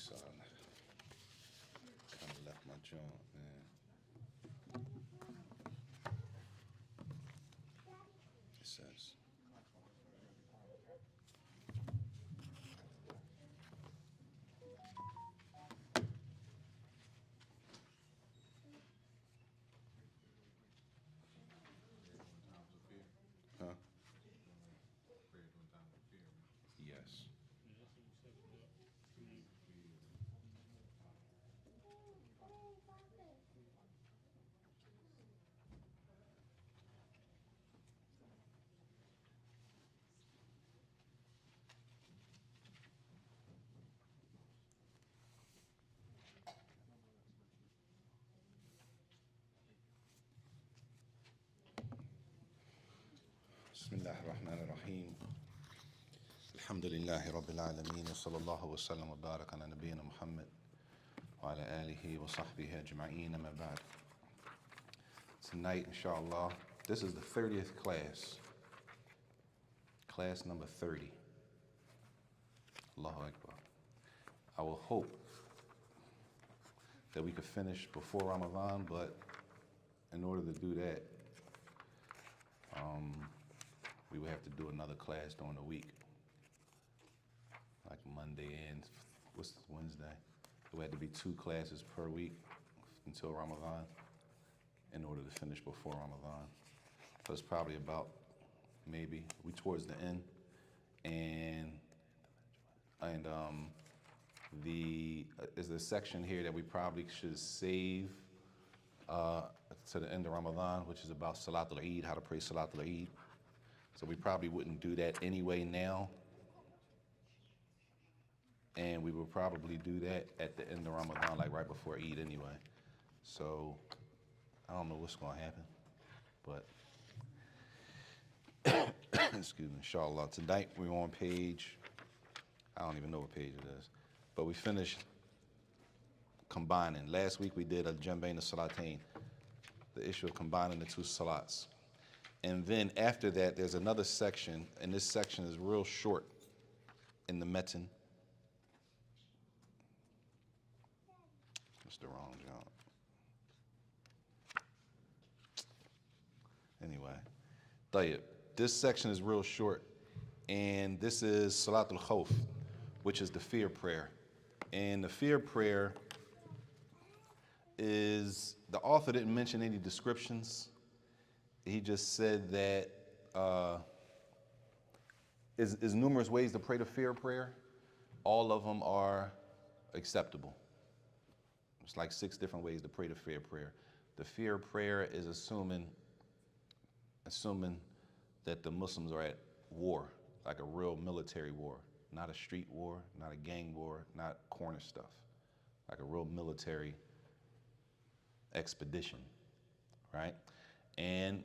so I kind of left my joint, man. It says. Huh? Yes. بسم الله الرحمن الرحيم الحمد لله رب العالمين وصلى الله وسلم وبارك على نبينا محمد وعلى آله وصحبه أجمعين أما بعد. Tonight, inshallah, this is the 30th class number 30. Allahu Akbar. I will hope that we could finish before Ramadan, but in order to do that, we would have to do another class during the week, like Monday and what's Wednesday. It would have to be 2 classes per week until Ramadan in order to finish before Ramadan. So it's probably about maybe we towards the end, and is a section here that we probably should save to the end of Ramadan, which is about Salatul Eid, how to pray Salatul Eid. So we probably wouldn't do that anyway now. And we will probably do that at the end of Ramadan, like right before Eid anyway. So I don't know what's going to happen, but excuse me, inshallah. Tonight we're on page, I don't even know what page it is, but we finished combining. Last week we did al-Jambayn al-Salatain, the issue of combining the 2 salats. And then after that, there's another section, and this section is real short in the metin. That's the wrong job. Anyway, tayyib. This section is real short, and this is Salatul Khawf, which is the fear prayer. And the fear prayer is, the author didn't mention any descriptions. He just said that is numerous ways to pray the fear prayer. All of them are acceptable. It's like 6 different ways to pray the fear prayer. The fear prayer is assuming that the Muslims are at war, like a real military war, not a street war, not a gang war, not corner stuff, like a real military expedition, right? And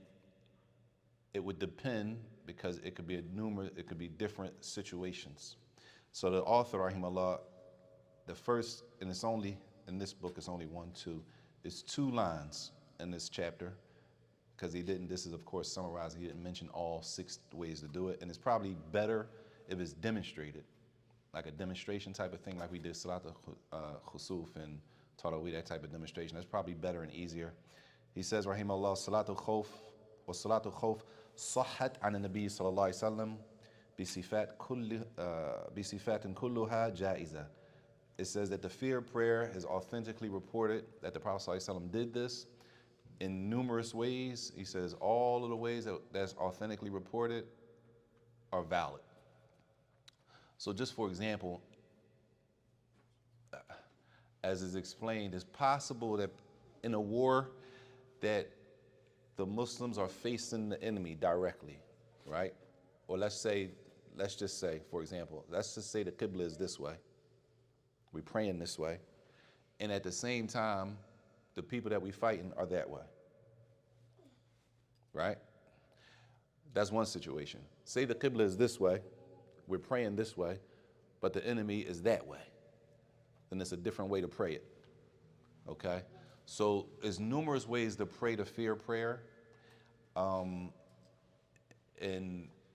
it would depend, because it could be it could be different situations. So the author, rahimahullah, the first, and it's only, in this book, it's only 1, 2, it's 2 lines in this chapter, because this is of course summarizing, he didn't mention all 6 ways to do it, and it's probably better if it's demonstrated, like a demonstration type of thing, like we did Salat al-Khusuf and Tarawih, that type of demonstration. That's probably better and easier. He says, rahimahullah, Salatul Khawf wa Salatul Khawf صحت عن النبي صلى الله عليه وسلم بصفات كلها جائزة. It says that the fear prayer is authentically reported that the Prophet ﷺ did this in numerous ways. He says all of the ways that's authentically reported are valid. So just for example, as is explained, it's possible that in a war that the Muslims are facing the enemy directly, right? Or let's just say, for example, let's just say the Qibla is this way. We're praying this way. And at the same time, the people that we're fighting are that way, right? That's one situation. Say the Qibla is this way, we're praying this way, but the enemy is that way. Then it's a different way to pray it, okay? So there's numerous ways to pray the fear prayer, and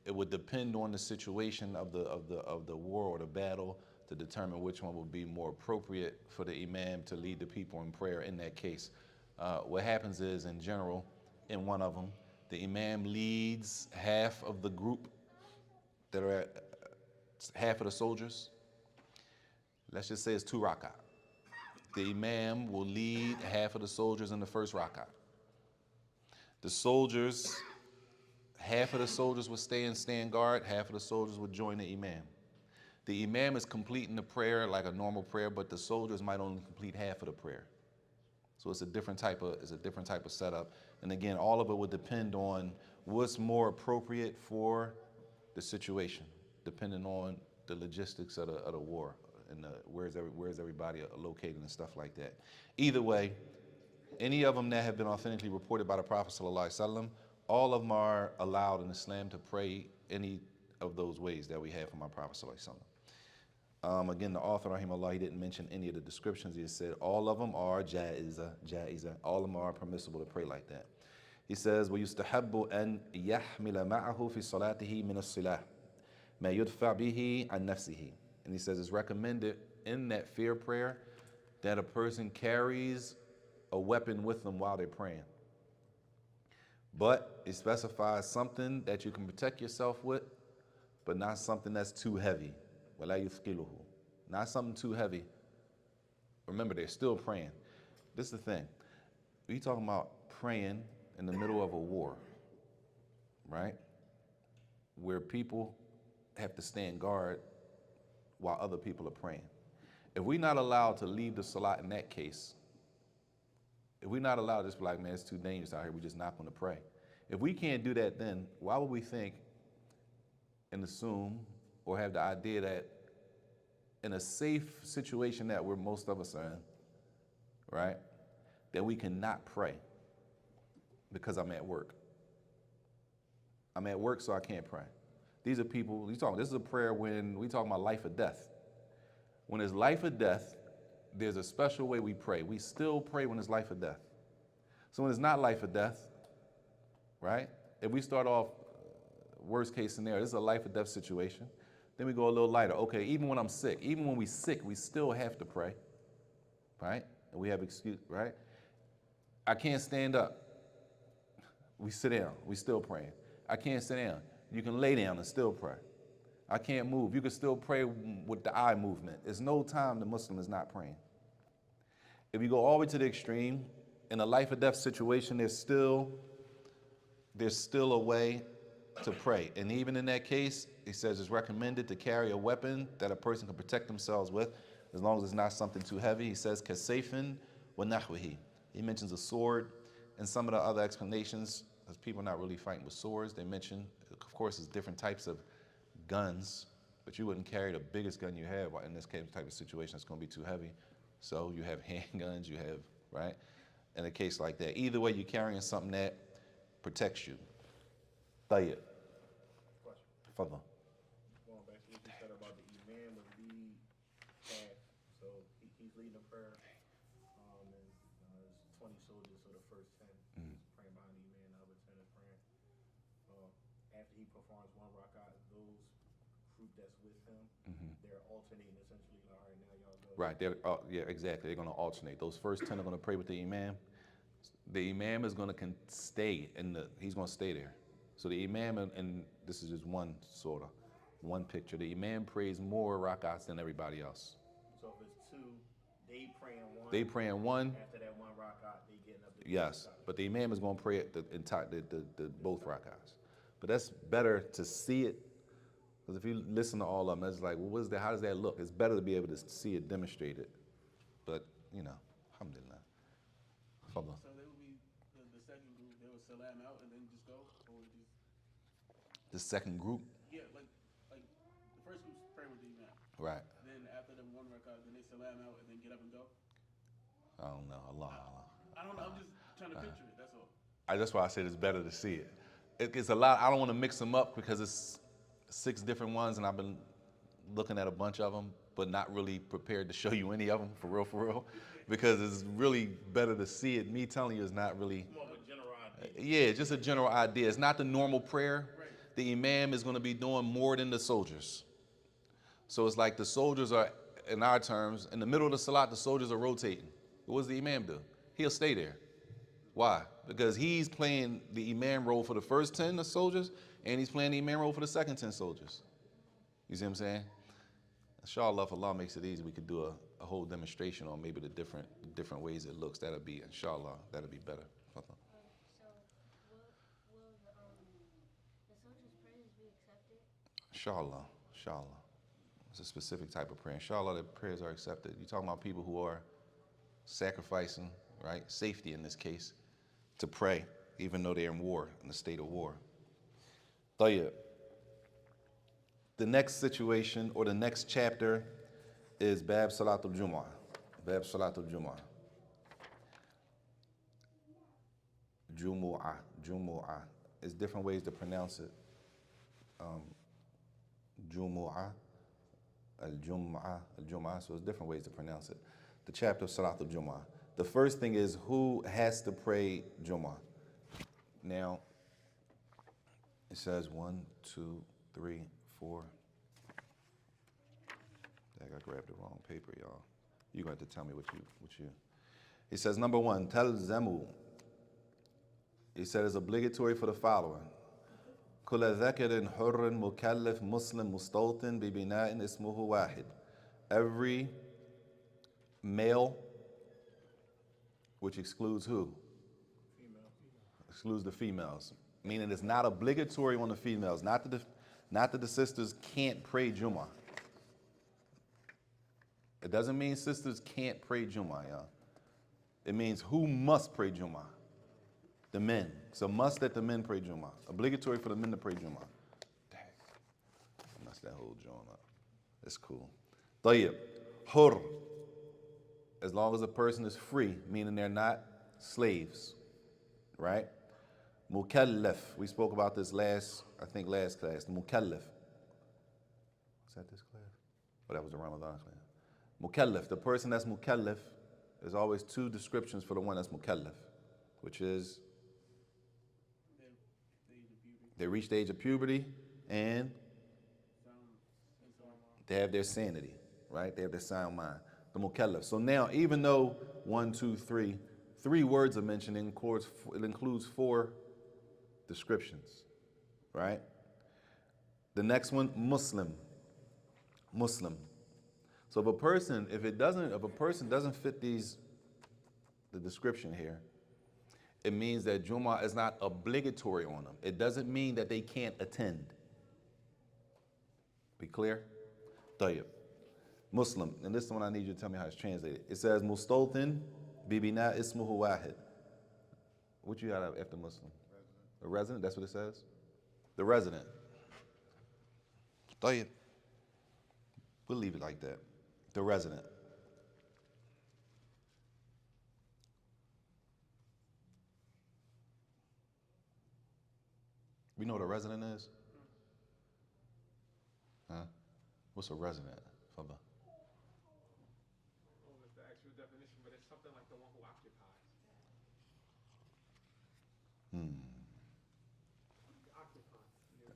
it would depend on the situation of the war or the battle to determine which one would be more appropriate for the imam to lead the people in prayer in that case. What happens is, in general, in one of them, the imam leads half of the group that are half of the soldiers. Let's just say it's 2 rakat. The imam will lead half of the soldiers in the first rakat. The soldiers, half of the soldiers would stand guard, half of the soldiers would join the imam. The imam is completing the prayer like a normal prayer, but the soldiers might only complete half of the prayer. So it's a different type of setup. And again, all of it would depend on what's more appropriate for the situation, depending on the logistics of the war and where's everybody located and stuff like that. Either way, any of them that have been authentically reported by the Prophet ﷺ, all of them are allowed in Islam to pray any of those ways that we have from our Prophet ﷺ. Again, the author, rahimahullah, he didn't mention any of the descriptions. He said all of them are ja'iza. All of them are permissible to pray like that. He says, وَيُسْتَحَبُّ أَنْ يَحْمِلَ مَعَهُ فِي صَلَاتِهِ مِنَ الصِّلَاحِ مَا يُدْفَعْ بِهِ عَنْ نَفْسِهِ. And he says it's recommended in that fear prayer that a person carries a weapon with them while they're praying. But it specifies something that you can protect yourself with, but not something that's too heavy. وَلَا يُثْقِلُهُ. Not something too heavy. Remember, they're still praying. This is the thing. We talking about praying in the middle of a war, right? Where people have to stand guard while other people are praying. If we're not allowed to leave the salat in that case, if we're not allowed to just be like, man, it's too dangerous out here, we're just not going to pray. If we can't do that, then why would we think and assume or have the idea that in a safe situation that where most of us are in, right, that we cannot pray because I'm at work. I'm at work, so I can't pray. These are people, this is a prayer when we talk about life or death. When it's life or death, there's a special way we pray. We still pray when it's life or death. So when it's not life or death, right? If we start off worst case scenario, this is a life or death situation. Then we go a little lighter. Okay, even when I'm sick, even when we're sick, we still have to pray, right? And we have excuse, right? I can't stand up. We sit down. We still praying. I can't sit down. You can lay down and still pray. I can't move. You can still pray with the eye movement. There's no time the Muslim is not praying. If you go all the way to the extreme, in a life or death situation, there's still a way to pray. And even in that case, he says it's recommended to carry a weapon that a person can protect themselves with, as long as it's not something too heavy. He says, kasayfin wa nahwihi. He mentions a sword, and some of the other explanations, because people are not really fighting with swords, they mention, of course, there's different types of guns, but you wouldn't carry the biggest gun you have in this type of situation. It's going to be too heavy. So you have handguns, you have, right? In a case like that. Either way, you're carrying something that protects you. Tayyib. Question. Fadl. Going back to what you said about the imam would lead half, so he's leading the prayer, and there's 20 soldiers, so the first 10 is praying behind the imam, the other 10 is praying. After he performs one rakat, those group that's with him, they're alternating essentially. Like, all right, now y'all go. Right. Yeah, exactly. They're going to alternate. Those first 10 are going to pray with the imam. The imam is going to stay, he's going to stay there. So the imam, and this is just one picture. The imam prays more rakats than everybody else. So if it's 2, they praying 1. They praying 1. After that 1 rakat, they getting up to Yes, but the imam is going to pray at the both rakats. But that's better to see it, because if you listen to all of them, it's like, well, what is that? How does that look? It's better to be able to see it demonstrated. But alhamdulillah. Fadl. So they would be the second group. They would salam out and then just go, or just The second group, like the first group's pray with the imam. right? Then after them 1 rakat, then they salam out and then get up and go. I don't know. Allah. I don't know. I'm just trying to picture it. That's all. That's why I said it's better to see it. It's a lot. I don't want to mix them up because it's 6 different ones, and I've been looking at a bunch of them, but not really prepared to show you any of them for real, because it's really better to see it. Me telling you is not really. More of a general idea. Yeah, just a general idea. It's not the normal prayer. Right. The imam is going to be doing more than the soldiers. So it's like the soldiers are in our terms, in the middle of the salat, the soldiers are rotating. What does the imam do? He'll stay there. Why? Because he's playing the imam role for the first 10 soldiers, and he's playing the imam role for the second 10 soldiers. You see what I'm saying? Inshallah, if Allah makes it easy, we could do a whole demonstration on maybe the different ways it looks. That'll be, inshallah, that'll be better. So will the soldiers' prayers be accepted? Inshallah, inshallah. It's a specific type of prayer. Inshallah, the prayers are accepted. You're talking about people who are sacrificing, right? Safety in this case, to pray, even though they're in war, in a state of war. Tayyib. The next situation or the next chapter is Bab Salatul Jumu'ah. Bab Salatul Jumu'ah. Jumu'ah. Jumu'ah. There's different ways to pronounce it. Jumu'ah. Al-Jum'ah. Al-Jum'ah. So there's different ways to pronounce it. The chapter of Salatul Jumu'ah. The first thing is who has to pray Jumu'ah. Now, it says 1, 2, 3, 4. I grabbed the wrong paper, y'all. You're going to have to tell me what you. He says, number 1, talzamu. He said it's obligatory for the following. كل ذكر حر مكلف مسلم مستوطن ببناء اسمه واحد. Every male, which excludes who? Female. Excludes the females. Meaning it's not obligatory on the females. Not that the sisters can't pray Jumu'ah. It doesn't mean sisters can't pray Jumu'ah, y'all. It means who must pray Jumu'ah? The men. It's a must that the men pray Jumu'ah. Obligatory for the men to pray Jumu'ah. Dang. I messed that whole joint up. It's cool. Tayyib. Hur. As long as a person is free, meaning they're not slaves. Right? Mukallaf. We spoke about this last class. Mukallaf. Was that this class? Oh, that was the Ramadan class. Mukallaf. The person that's mukallaf, there's always 2 descriptions for the one that's mukallaf, which is they reach the age of puberty and they have their sanity, right? They have their sound mind. The mukallaf. So now, even though 1, 2, 3 words are mentioned, it includes 4 descriptions, right? The next one, Muslim. Muslim. So if a person doesn't fit the description here, it means that Jumu'ah is not obligatory on them. It doesn't mean that they can't attend. Be clear? Tayyib. Muslim, and this is the one I need you to tell me how it's translated. It says, Mustawtin bibina ismuhu wahid. What you got after Muslim? A resident, that's what it says? The resident. Tayyib. We'll leave it like that. The resident. We know what a resident is? Huh? What's a resident? Fadda? It's the actual definition, but it's something like the one who occupies.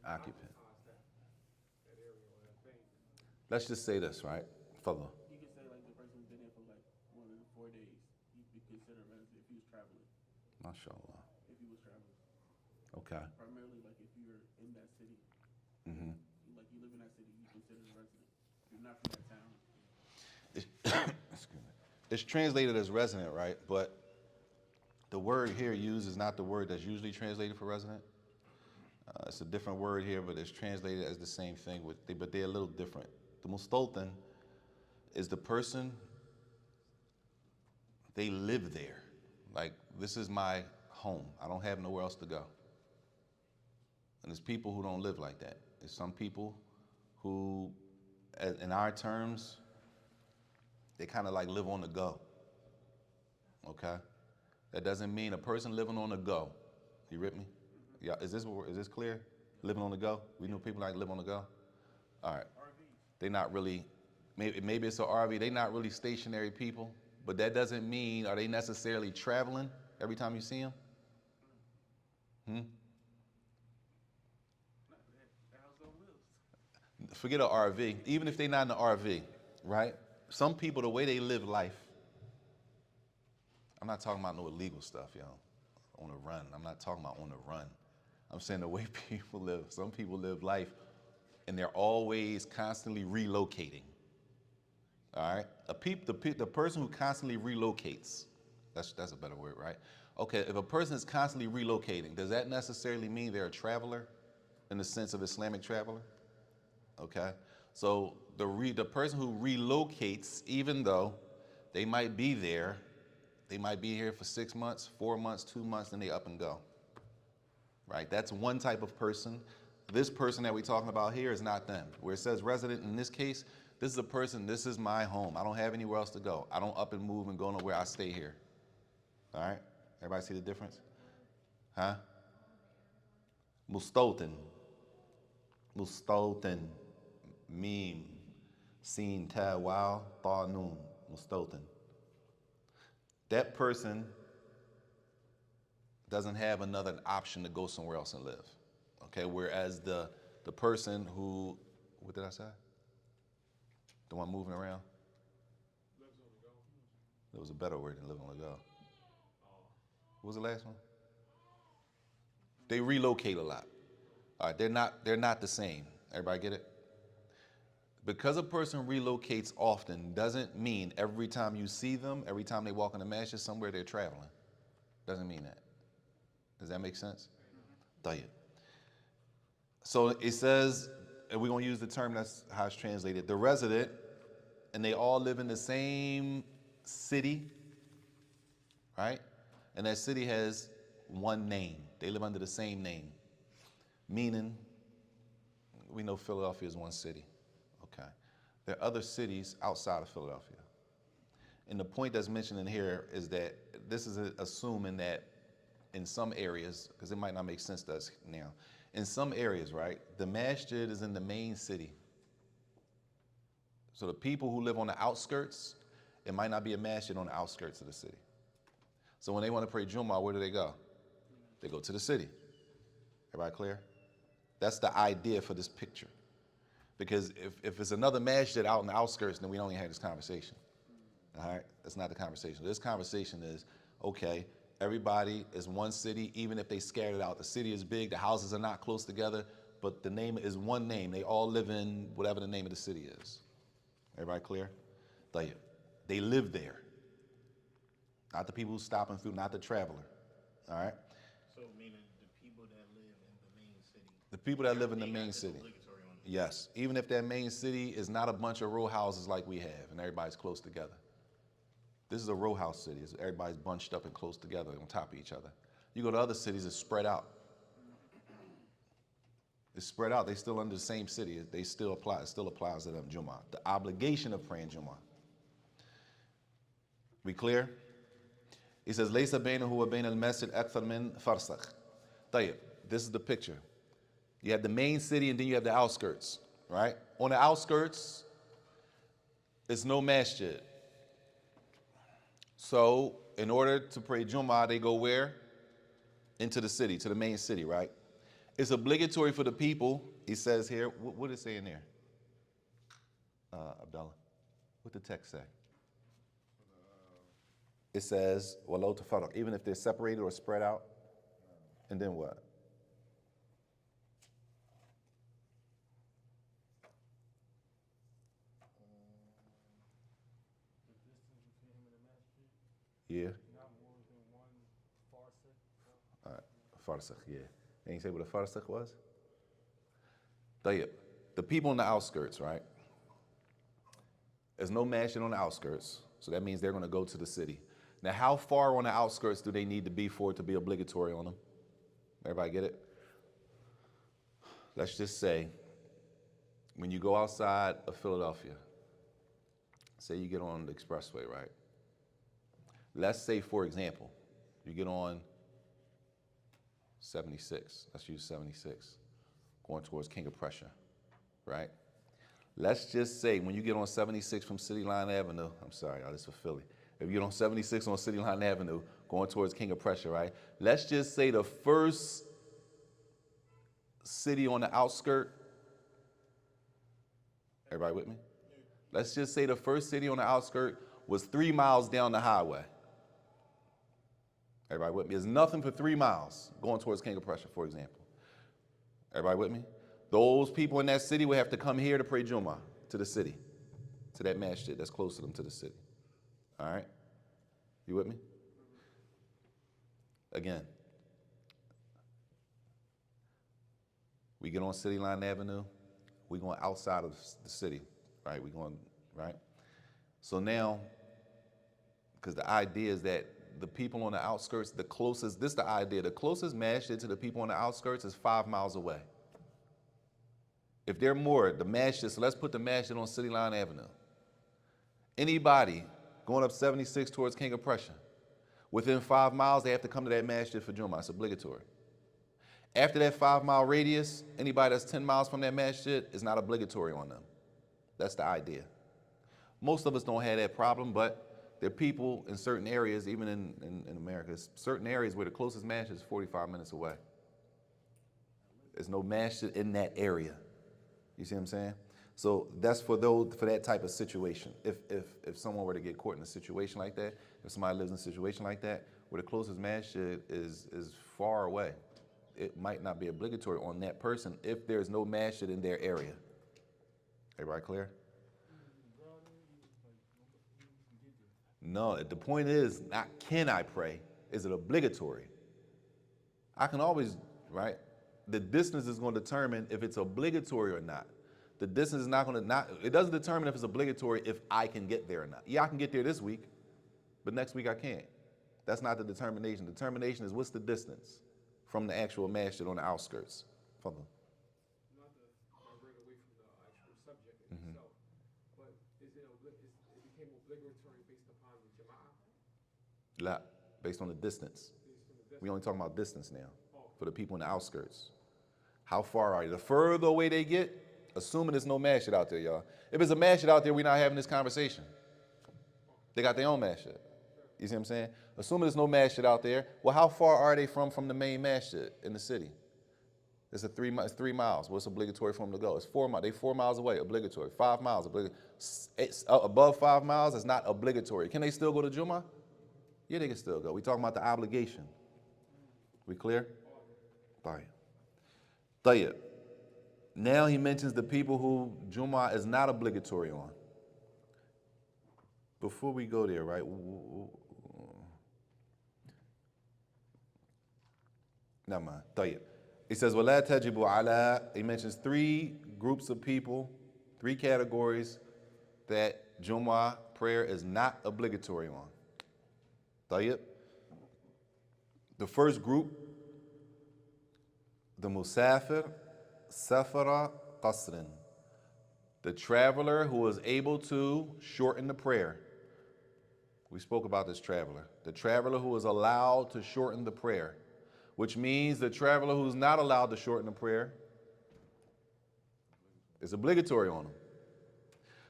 Occupant. That area or that thing. Let's just say this, right? Fadda. You could say like the person's been there for like more than 4 days. He'd be considered a resident if he was traveling. MashaAllah. If he was traveling. Okay. Primarily like if you're in that city. Mm-hmm. Like you live in that city, you consider a resident. If you're not from that town. Excuse me. It's translated as resident, right? But the word here used is not the word that's usually translated for resident. It's a different word here, but it's translated as the same thing, but they're a little different. The mustawtin is the person, they live there. Like, this is my home. I don't have nowhere else to go. And there's people who don't live like that. There's some people who, in our terms, they kind of like live on the go. Okay? That doesn't mean a person living on the go. You with me? Yeah, is this clear? Living on the go? We know people like live on the go? All right. They're not really, maybe it's an RV, they're not really stationary people, but that doesn't mean, are they necessarily traveling every time you see them? Forget an RV, even if they're not in the RV, right? Some people, the way they live life, I'm not talking about no illegal stuff, on the run. I'm not talking about on the run. I'm saying the way people live. Some people live life and they're always constantly relocating. All right? The person who constantly relocates, that's a better word, right? Okay, if a person is constantly relocating, does that necessarily mean they're a traveler in the sense of Islamic traveler? Okay? So the person who relocates, even though they might be there, they might be here for 6 months, 4 months, 2 months, then they up and go. Right? That's one type of person. This person that we're talking about here is not them. Where it says resident in this case, this is a person, this is my home. I don't have anywhere else to go. I don't up and move and go nowhere. I stay here. All right? Everybody see the difference? Huh? Mustolten. Mustolten. Meme. Seen, ta, wow, tha, noon. Mustolten. That person doesn't have another option to go somewhere else and live. Okay, whereas the person who, what did I say? The one moving around? Lives on the go. There was a better word than living on the go. What was the last one? They relocate a lot. All right, they're not the same. Everybody get it? Because a person relocates often doesn't mean every time you see them, every time they walk in the masjid somewhere they're traveling. Doesn't mean that. Does that make sense? Mm-hmm. So it says, and we're going to use the term that's how it's translated, the resident, and they all live in the same city, right? And that city has one name. They live under the same name. Meaning, we know Philadelphia is one city. Okay. There are other cities outside of Philadelphia. And the point that's mentioned in here is that this is assuming that in some areas, because it might not make sense to us now, in some areas, right, the masjid is in the main city. So the people who live on the outskirts, it might not be a masjid on the outskirts of the city. So when they want to pray Jumu'ah, where do they go? They go to the city. Everybody clear? That's the idea for this picture. Because if it's another masjid out in the outskirts, then we don't even have this conversation. All right? That's not the conversation. This conversation is, okay, everybody is one city, even if they scattered out. The city is big, the houses are not close together, but the name is one name. They all live in whatever the name of the city is. Everybody clear? They live there. Not the people who stopping through, not the traveler. All right? So meaning the people that live in the main city. The people that live in the main It's city. obligatory on them. Yes, even if that main city is not a bunch of row houses like we have and everybody's close together. This is a row house city. Everybody's bunched up and close together on top of each other. You go to other cities, it's spread out. It's spread out. They still under the same city. They still apply. It still applies to them, Jumu'ah. The obligation of praying Jumu'ah. We clear? He says, "Laysa bainahu wa bain al-masjid akthar min farsakh." This is the picture. You have the main city and then you have the outskirts, right? On the outskirts, it's no masjid. So in order to pray Jumu'ah, they go where? Into the city, to the main city, right? It's obligatory for the people, he says here. What does it say in there? Abdullah, what the text say? It says, "Walau tafarraq," even if they're separated or spread out. And then what? Yeah. Not more than one farsakh. All right. Farsakh, yeah. And you say what a farsakh was? The people on the outskirts, right? There's no masjid on the outskirts, so that means they're going to go to the city. Now, how far on the outskirts do they need to be for it to be obligatory on them? Everybody get it? Let's just say, when you go outside of Philadelphia, say you get on the expressway, right? Let's say, for example, you get on 76. Let's use 76, going towards King of Prussia, right? Let's just say when you get on 76 from City Line Avenue, I'm sorry, this is for Philly. If you get on 76 on City Line Avenue, going towards King of Prussia, right? Let's just say the first city on the outskirt, everybody with me? Let's just say the first city on the outskirt was 3 miles down the highway. Everybody with me? There's nothing for 3 miles going towards King of Prussia, for example. Everybody with me? Those people in that city would have to come here to pray Jumu'ah to the city, to that masjid that's close to them, to the city. All right? You with me? Again, we get on City Line Avenue, we going outside of the city, right? We going, right? So now, because the idea is that the people on the outskirts, the closest, this is the idea, the closest masjid to the people on the outskirts is 5 miles away. If they're more, the masjid, so let's put the masjid on City Line Avenue. Anybody going up 76 towards King of Prussia, within 5 miles, they have to come to that masjid for Jumu'ah. It's obligatory. After that 5 mile radius, anybody that's 10 miles from that masjid is not obligatory on them. That's the idea. Most of us don't have that problem, but there are people in certain areas, even in America, certain areas where the closest masjid is 45 minutes away. There's no masjid in that area. You see what I'm saying? So that's for that type of situation. If someone were to get caught in a situation like that, if somebody lives in a situation like that, where the closest masjid is far away, it might not be obligatory on that person if there's no masjid in their area. Everybody clear? No, the point is not can I pray, is it obligatory? I can always, right? The distance is going to determine if it's obligatory or not. The distance is not going to, it doesn't determine if it's obligatory if I can get there or not. Yeah, I can get there this week, but next week I can't. That's not the determination. The determination is what's the distance from the actual masjid on the outskirts. From Not to migrate away from the actual subject itself, but it became obligatory based upon the Jumu'ah? based on the distance. Based on the distance. We only talking about distance now for the people in the outskirts. How far are you? The further away they get, assuming there's no masjid out there, y'all. If there's a masjid out there, we're not having this conversation. They got their own masjid. You see what I'm saying? Assuming there's no masjid out there, well, how far are they from the main masjid in the city? It's 3 miles. What's obligatory for them to go? It's 4 miles. They 4 miles away, obligatory. 5 miles, obligatory. Above 5 miles, it's not obligatory. Can they still go to Jumu'ah? Yeah, they can still go. We're talking about the obligation. We clear? Tayyib. Now he mentions the people who Jumu'ah is not obligatory on. Before we go there, right? Never mind. Tayyib. He says, وَلَا تَجِبُ عَلَىٰ. He mentions 3 groups of people, 3 categories that Jumu'ah prayer is not obligatory on. Tayyib. The first group, the musafir, safara qasrin, the traveler who is able to shorten the prayer. We spoke about this traveler. The traveler who is allowed to shorten the prayer, which means the traveler who's not allowed to shorten the prayer is obligatory on them.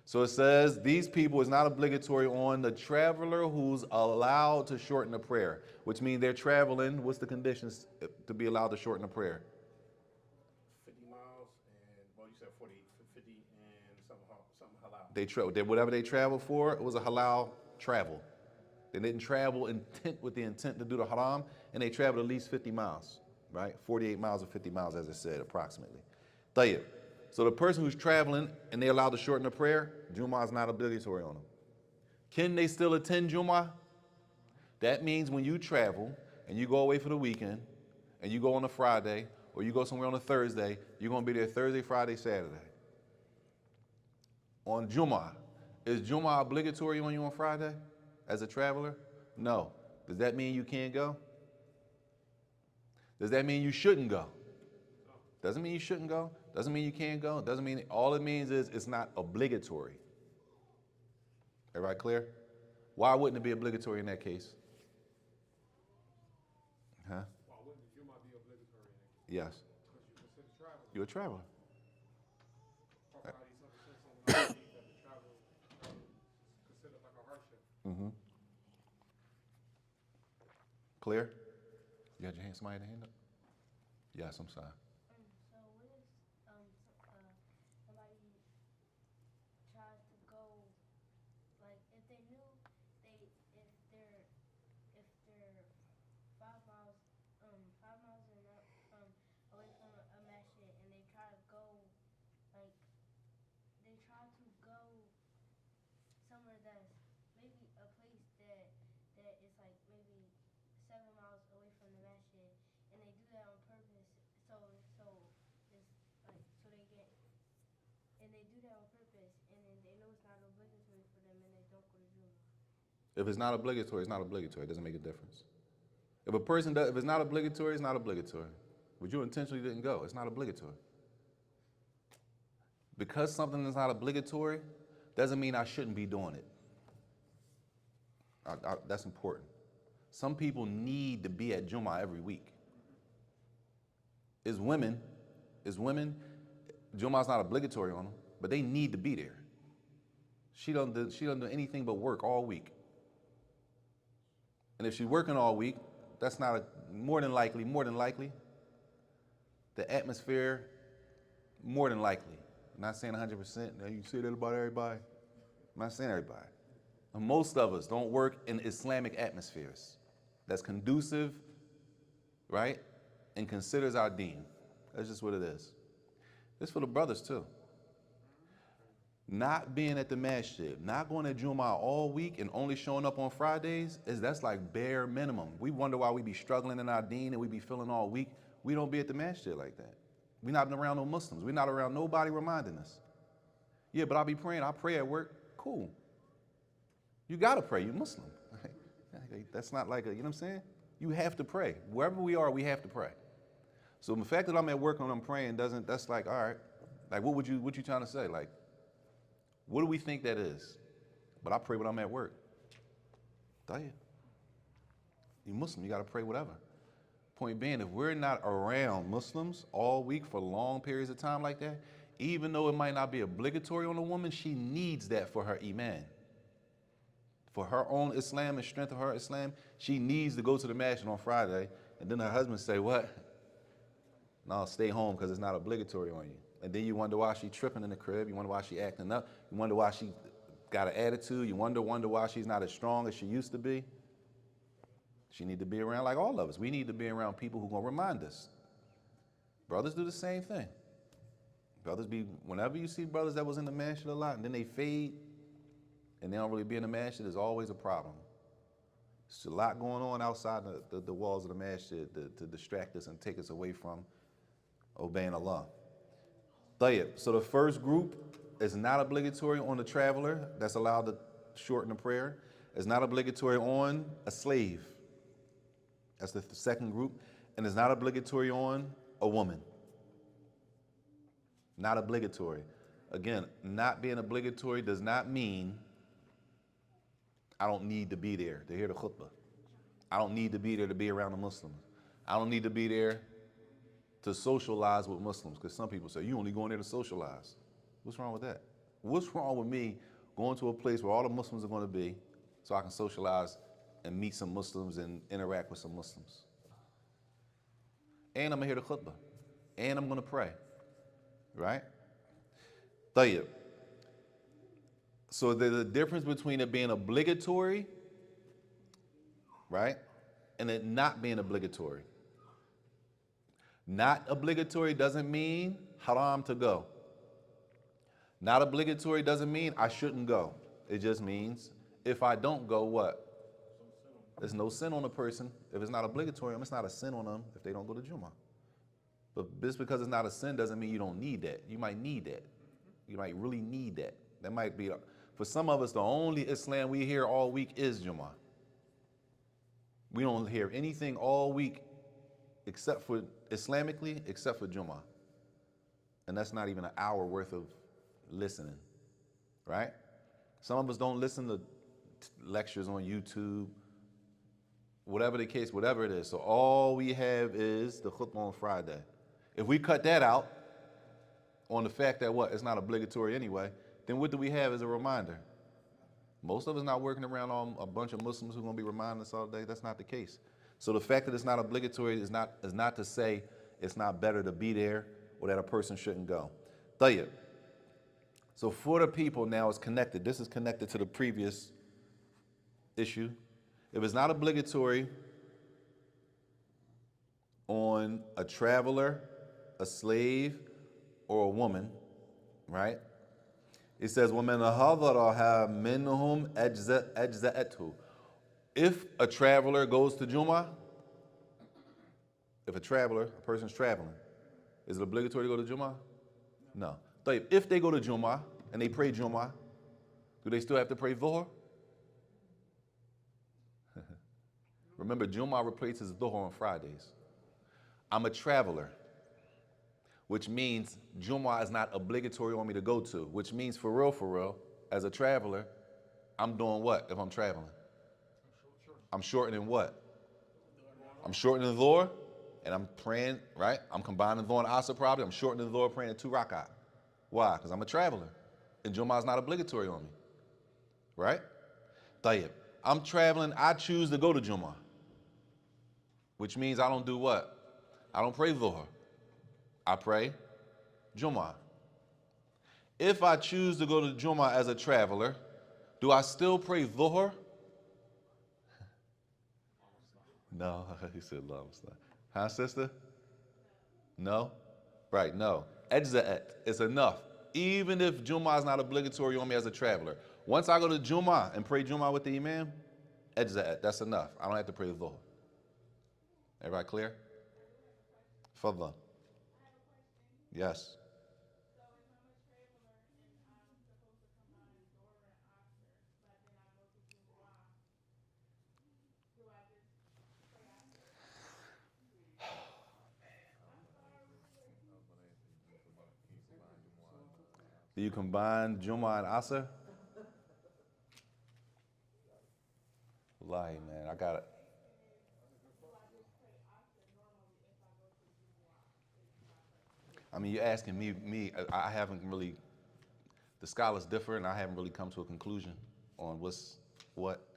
So it says these people is not obligatory on the traveler who's allowed to shorten the prayer, which means they're traveling. What's the conditions to be allowed to shorten the prayer? 50 miles and, well, you said 40, 50 and something halal. Whatever they traveled for, it was a halal travel. They didn't travel with the intent to do the haram, and they traveled at least 50 miles, right? 48 miles or 50 miles, as I said, approximately. Tayyib. So the person who's traveling and they're allowed to shorten the prayer, Jumu'ah is not obligatory on them. Can they still attend Jumu'ah? That means when you travel and you go away for the weekend and you go on a Friday or you go somewhere on a Thursday, you're going to be there Thursday, Friday, Saturday. On Jumu'ah, is Jumu'ah obligatory on you on Friday as a traveler? No. Does that mean you can't go? Does that mean you shouldn't go? Doesn't mean you shouldn't go. Doesn't mean you can't go. Doesn't mean, all it means is it's not obligatory. Everybody clear? Why wouldn't it be obligatory in that case? Huh? Why wouldn't the Jumu'ah be obligatory in that case? Yes. Because you're considered traveling. You're a traveler. Prophet Ali said that the travel is considered like a hardship. Mm-hmm. Clear? You had your hand, somebody had a hand up? Yes, I'm sorry. So what if somebody tries to go If it's not obligatory, it's not obligatory. It doesn't make a difference. If a person does, if it's not obligatory, it's not obligatory. But you intentionally didn't go, it's not obligatory. Because something is not obligatory, doesn't mean I shouldn't be doing it. That's important. Some people need to be at Jumu'ah every week. As women, Jumu'ah's not obligatory on them, but they need to be there. She doesn't do anything but work all week. And if she's working all week, that's not more than likely, the atmosphere, more than likely. I'm not saying 100%. Now you say that about everybody. I'm not saying everybody. And most of us don't work in Islamic atmospheres that's conducive, right, and considers our deen. That's just what it is. It's for the brothers too. Not being at the masjid, not going to Jumu'ah all week and only showing up on Fridays, that's like bare minimum. We wonder why we be struggling in our deen and we be feeling all weak. We don't be at the masjid like that. We're not around no Muslims. We're not around nobody reminding us. Yeah, but I'll be praying. I pray at work. Cool. You got to pray. You're Muslim. That's not like a, you know what I'm saying? You have to pray. Wherever we are, we have to pray. So the fact that I'm at work and I'm praying that's like, all right. Like, what you trying to say? Like, what do we think that is? But I pray when I'm at work. Tell you. You're Muslim. You got to pray whatever. Point being, if we're not around Muslims all week for long periods of time like that, even though it might not be obligatory on a woman, she needs that for her iman. For her own Islam and strength of her Islam, she needs to go to the masjid on Friday, and then her husband say, what? No, stay home because it's not obligatory on you. And then you wonder why she tripping in the crib. You wonder why she acting up. You wonder why she got an attitude. You wonder why she's not as strong as she used to be. She need to be around, like all of us. We need to be around people who are going to remind us. Brothers do the same thing. Brothers whenever you see brothers that was in the masjid a lot and then they fade and they don't really be in the masjid, there's always a problem. There's a lot going on outside the walls of the masjid to distract us and take us away from obeying Allah. Tayyib. So the first group is not obligatory on the traveler that's allowed to shorten the prayer. It's not obligatory on a slave. That's the second group. And it's not obligatory on a woman. Not obligatory. Again, not being obligatory does not mean I don't need to be there to hear the khutbah. I don't need to be there to be around the Muslims. I don't need to be there to socialize with Muslims, because some people say, you only going there to socialize. What's wrong with that? What's wrong with me going to a place where all the Muslims are going to be so I can socialize and meet some Muslims and interact with some Muslims? And I'm going to hear the khutbah. And I'm going to pray. Right? Tayyib. So there's a difference between it being obligatory, right, and it not being obligatory. Not obligatory doesn't mean haram to go. Not obligatory doesn't mean I shouldn't go. It just means if I don't go, what? There's no sin on a person. If it's not obligatory, it's not a sin on them if they don't go to Jumu'ah. But just because it's not a sin doesn't mean you don't need that. You might need that. You might really need that. That might be, for some of us, the only Islam we hear all week is Jumu'ah. We don't hear anything all week except for Islamically, except for Jumu'ah. And that's not even an hour worth of listening, right? Some of us don't listen to lectures on YouTube, whatever the case, whatever it is. So all we have is the khutbah on Friday. If we cut that out on the fact that what, it's not obligatory anyway, then what do we have as a reminder? Most of us not working around a bunch of Muslims who are going to be reminding us all day. That's not the case. So the fact that it's not obligatory is not to say it's not better to be there or that a person shouldn't go. Tayyib. So for the people now, it's connected. This is connected to the previous issue. If it's not obligatory on a traveler, a slave, or a woman, right? It says, وَمَنْ هَضَرَهَا مِنْهُمْ أَجْزَأَتْهُ. If a traveler goes to Jumu'ah, if a person's traveling, is it obligatory to go to Jumu'ah? No. If they go to Jumu'ah and they pray Jumu'ah, do they still have to pray Dhuhr? Remember, Jumu'ah replaces Dhuhr on Fridays. I'm a traveler, which means Jumu'ah is not obligatory on me to go to, which means for real, as a traveler, I'm doing what if I'm traveling? I'm shortening what? I'm shortening the Dhuhr, and I'm praying, right? I'm combining Dhuhr and Asr probably. I'm shortening the Dhuhr, praying in 2 rak'ah. Why? Because I'm a traveler, and Jumu'ah is not obligatory on me, right? Tayyib. I'm traveling, I choose to go to Jumu'ah, which means I don't do what? I don't pray Dhuhr. I pray Jumu'ah. If I choose to go to Jumu'ah as a traveler, do I still pray Dhuhr? No, he said love. Huh, sister? No? Right, no. Ejza'at, it's enough. Even if Jumu'ah is not obligatory on me as a traveler. Once I go to Jumu'ah and pray Jumu'ah with the imam, ejza'at, that's enough. I don't have to pray Dhuhr. Everybody clear? Fadlan. Yes. Do you combine Jumu'ah and Asr? Wallahi, man, I got it. I mean, you're asking me, I haven't really, the scholars differ, and I haven't really come to a conclusion on what's what.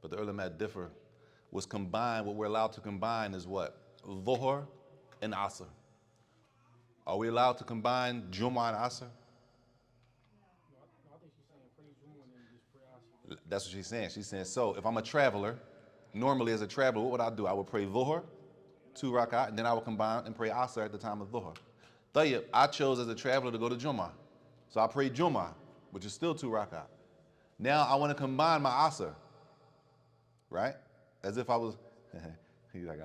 But the ulama differ. What's combined, what we're allowed to combine is what? Dhuhr and Asr. Are we allowed to combine Jumu'ah and Asr? I think she's saying pray Jumu'ah and then just pray Asr. That's what she's saying. She's saying, so if I'm a traveler, normally as a traveler, what would I do? I would pray Dhuhr, 2 rak'ah, and then I would combine and pray Asr at the time of Dhuhr. Tayyib, I chose as a traveler to go to Jumu'ah. So I prayed Jumu'ah, which is still 2 rak'ah. Now I want to combine my Asr, right? As if I was, he's like,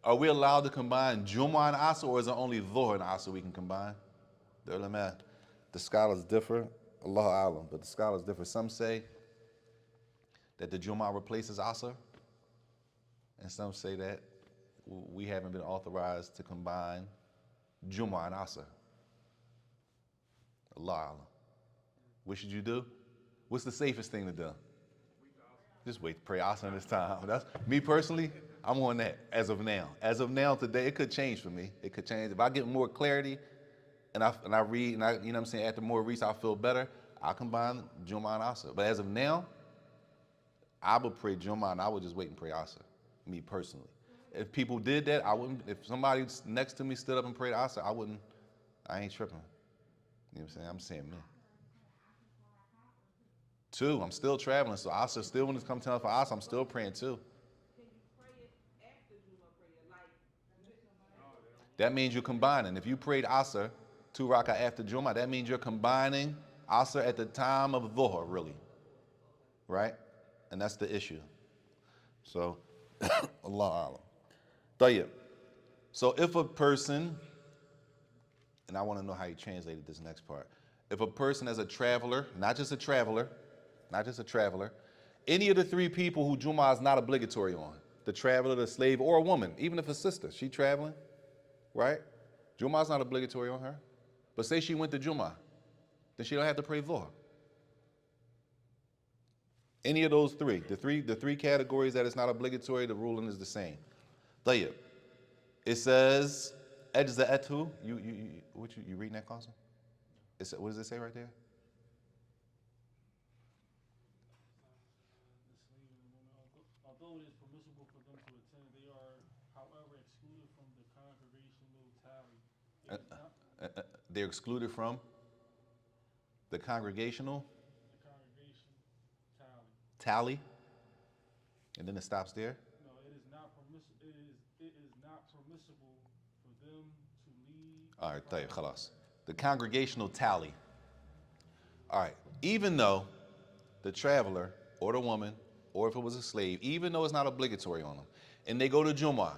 Are we allowed to combine Jumu'ah and Asr, or is it only Dhuhr and Asr we can combine? The ulama, the scholars differ, Allahu Alam, but the scholars differ. Some say that the Jumu'ah replaces Asr, and some say that we haven't been authorized to combine Jumu'ah and Asr. Allahu Alam. What should you do? What's the safest thing to do? Just wait to pray Asr this time. That's me personally. I'm on that as of now. As of now, today, it could change for me. It could change. If I get more clarity and I read, and you know what I'm saying, after more research, I feel better, I'll combine Jumu'ah and Asr. But as of now, I would pray Jumu'ah and I would just wait and pray Asr, me personally. If people did that, I wouldn't, if somebody next to me stood up and prayed Asr, I ain't tripping. You know what I'm saying? I'm saying me. 2, I'm still traveling, so Asr still, when it's come time for Asr, I'm still praying 2. That means you're combining. If you prayed Asr 2 rak'ah after Jumu'ah, that means you're combining Asr at the time of Dhuhr, really. Right? And that's the issue. So, Allah Alam. Tayyib. So if a person, and I want to know how you translated this next part. If a person is a traveler, not just a traveler, any of the 3 people who Jumu'ah is not obligatory on, the traveler, the slave, or a woman, even if a sister, she traveling, right? Jumu'ah is not obligatory on her. But say she went to Jumu'ah, then she don't have to pray Dhuhr. Any of those 3, the three categories that it's not obligatory, the ruling is the same. Tayyib. It says, Ejza'atu, you reading that, Qasim? What does it say right there? Although it is permissible for them to attend, they are, however, excluded from the congregational tally. They're excluded from the congregational tally, and then it stops there. No, it is not permissible for them to lead. All right, tayyib, khalas. The congregational tally. All right, even though the traveler or the woman, or if it was a slave, even though it's not obligatory on them, and they go to Jumu'ah,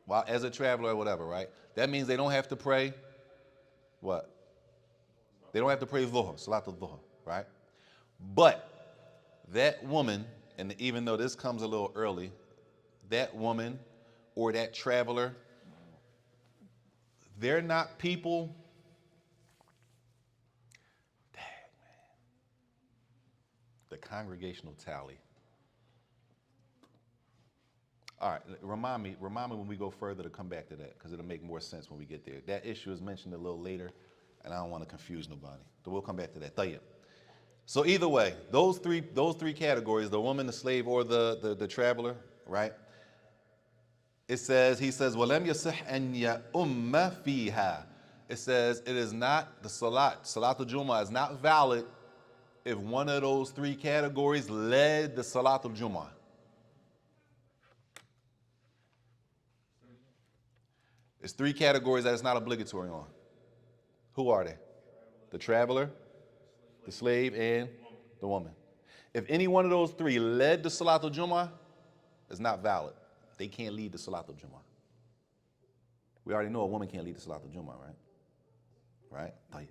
well, as a traveler or whatever, right? That means they don't have to pray what? They don't have to pray Dhuhr, Salatul Dhuhr, right? But that woman, and even though this comes a little early, that woman or that traveler, they're not people. Dang, man. The congregational tally. All right, remind me when we go further to come back to that, because it'll make more sense when we get there. That issue is mentioned a little later, and I don't want to confuse nobody. So we'll come back to that. Tayyib. So either way, those three categories, the woman, the slave, or the traveler, right? It says, he says, وَلَمْ يَصِحْ أَنْ يَأُمَّ فِيهَا. It says it is not, the Salatul Jumu'ah is not valid if one of those three categories led the Salatul Jumu'ah. It's three categories that it's not obligatory on. Who are they? The traveler, the slave, and the woman. If any one of those three led the Salatul Jumu'ah, it's not valid. They can't lead the Salatul Jumu'ah. We already know a woman can't lead the Salatul Jumu'ah, right? Right?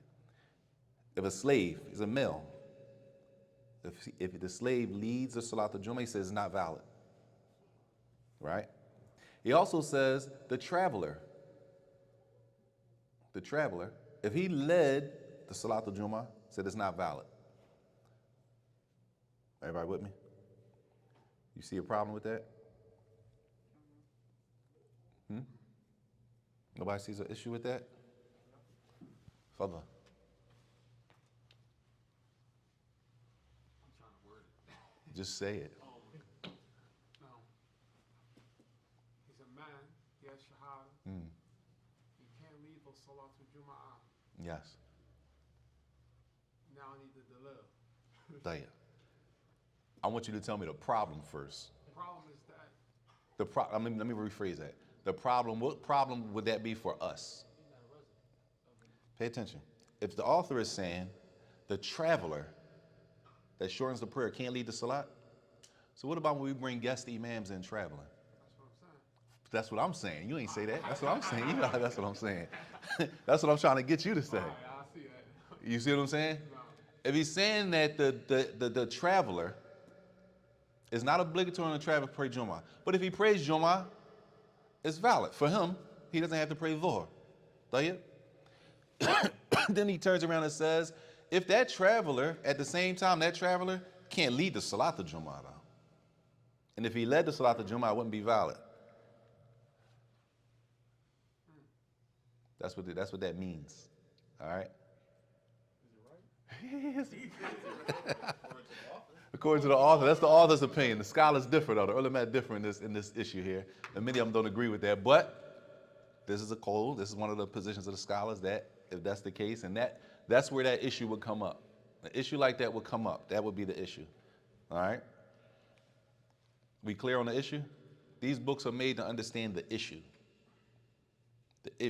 If a slave is a male, if the slave leads the Salatul Jumu'ah, he says it's not valid. Right? He also says the traveler, if he led the Salatul Jumu'ah, said it's not valid. Everybody with me? You see a problem with that? Nobody sees an issue with that? Fadla. I'm trying to word it. Just say it. No. He's a man, he has shahada. He can't lead the Salatul Jumu'ah. Yes. Now I need the dalil. Tayyib. I want you to tell me the problem first. The problem is that Let me rephrase that. The problem, what problem would that be for us? Pay attention. If the author is saying the traveler that shortens the prayer can't lead the salat, so what about when we bring guest imams in traveling? that's what I'm saying. That's what I'm saying. You ain't say that. That's what I'm saying. You know, that's what I'm saying. That's what I'm trying to get you to say. All right, I see that. You see what I'm saying? No. If he's saying that the traveler is not obligatory on the traveler to pray Jumu'ah, but if he prays Jumu'ah, it's valid. For him, he doesn't have to pray Dhuhr. Tayyib? Then he turns around and says, if that traveler, at the same time, that traveler can't lead the Salatul Jumu'ah though. And if he led the Salatul Jumu'ah, it wouldn't be valid. That's what that means. All right? Is it right? According to the author, that's the author's opinion. The scholars differ, though. The ulama differ in this issue here, and many of them don't agree with that. But this is a code. This is one of the positions of the scholars that, if that's the case, and that's where that issue would come up. An issue like that would come up. That would be the issue. All right. We clear on the issue? These books are made to understand the issue.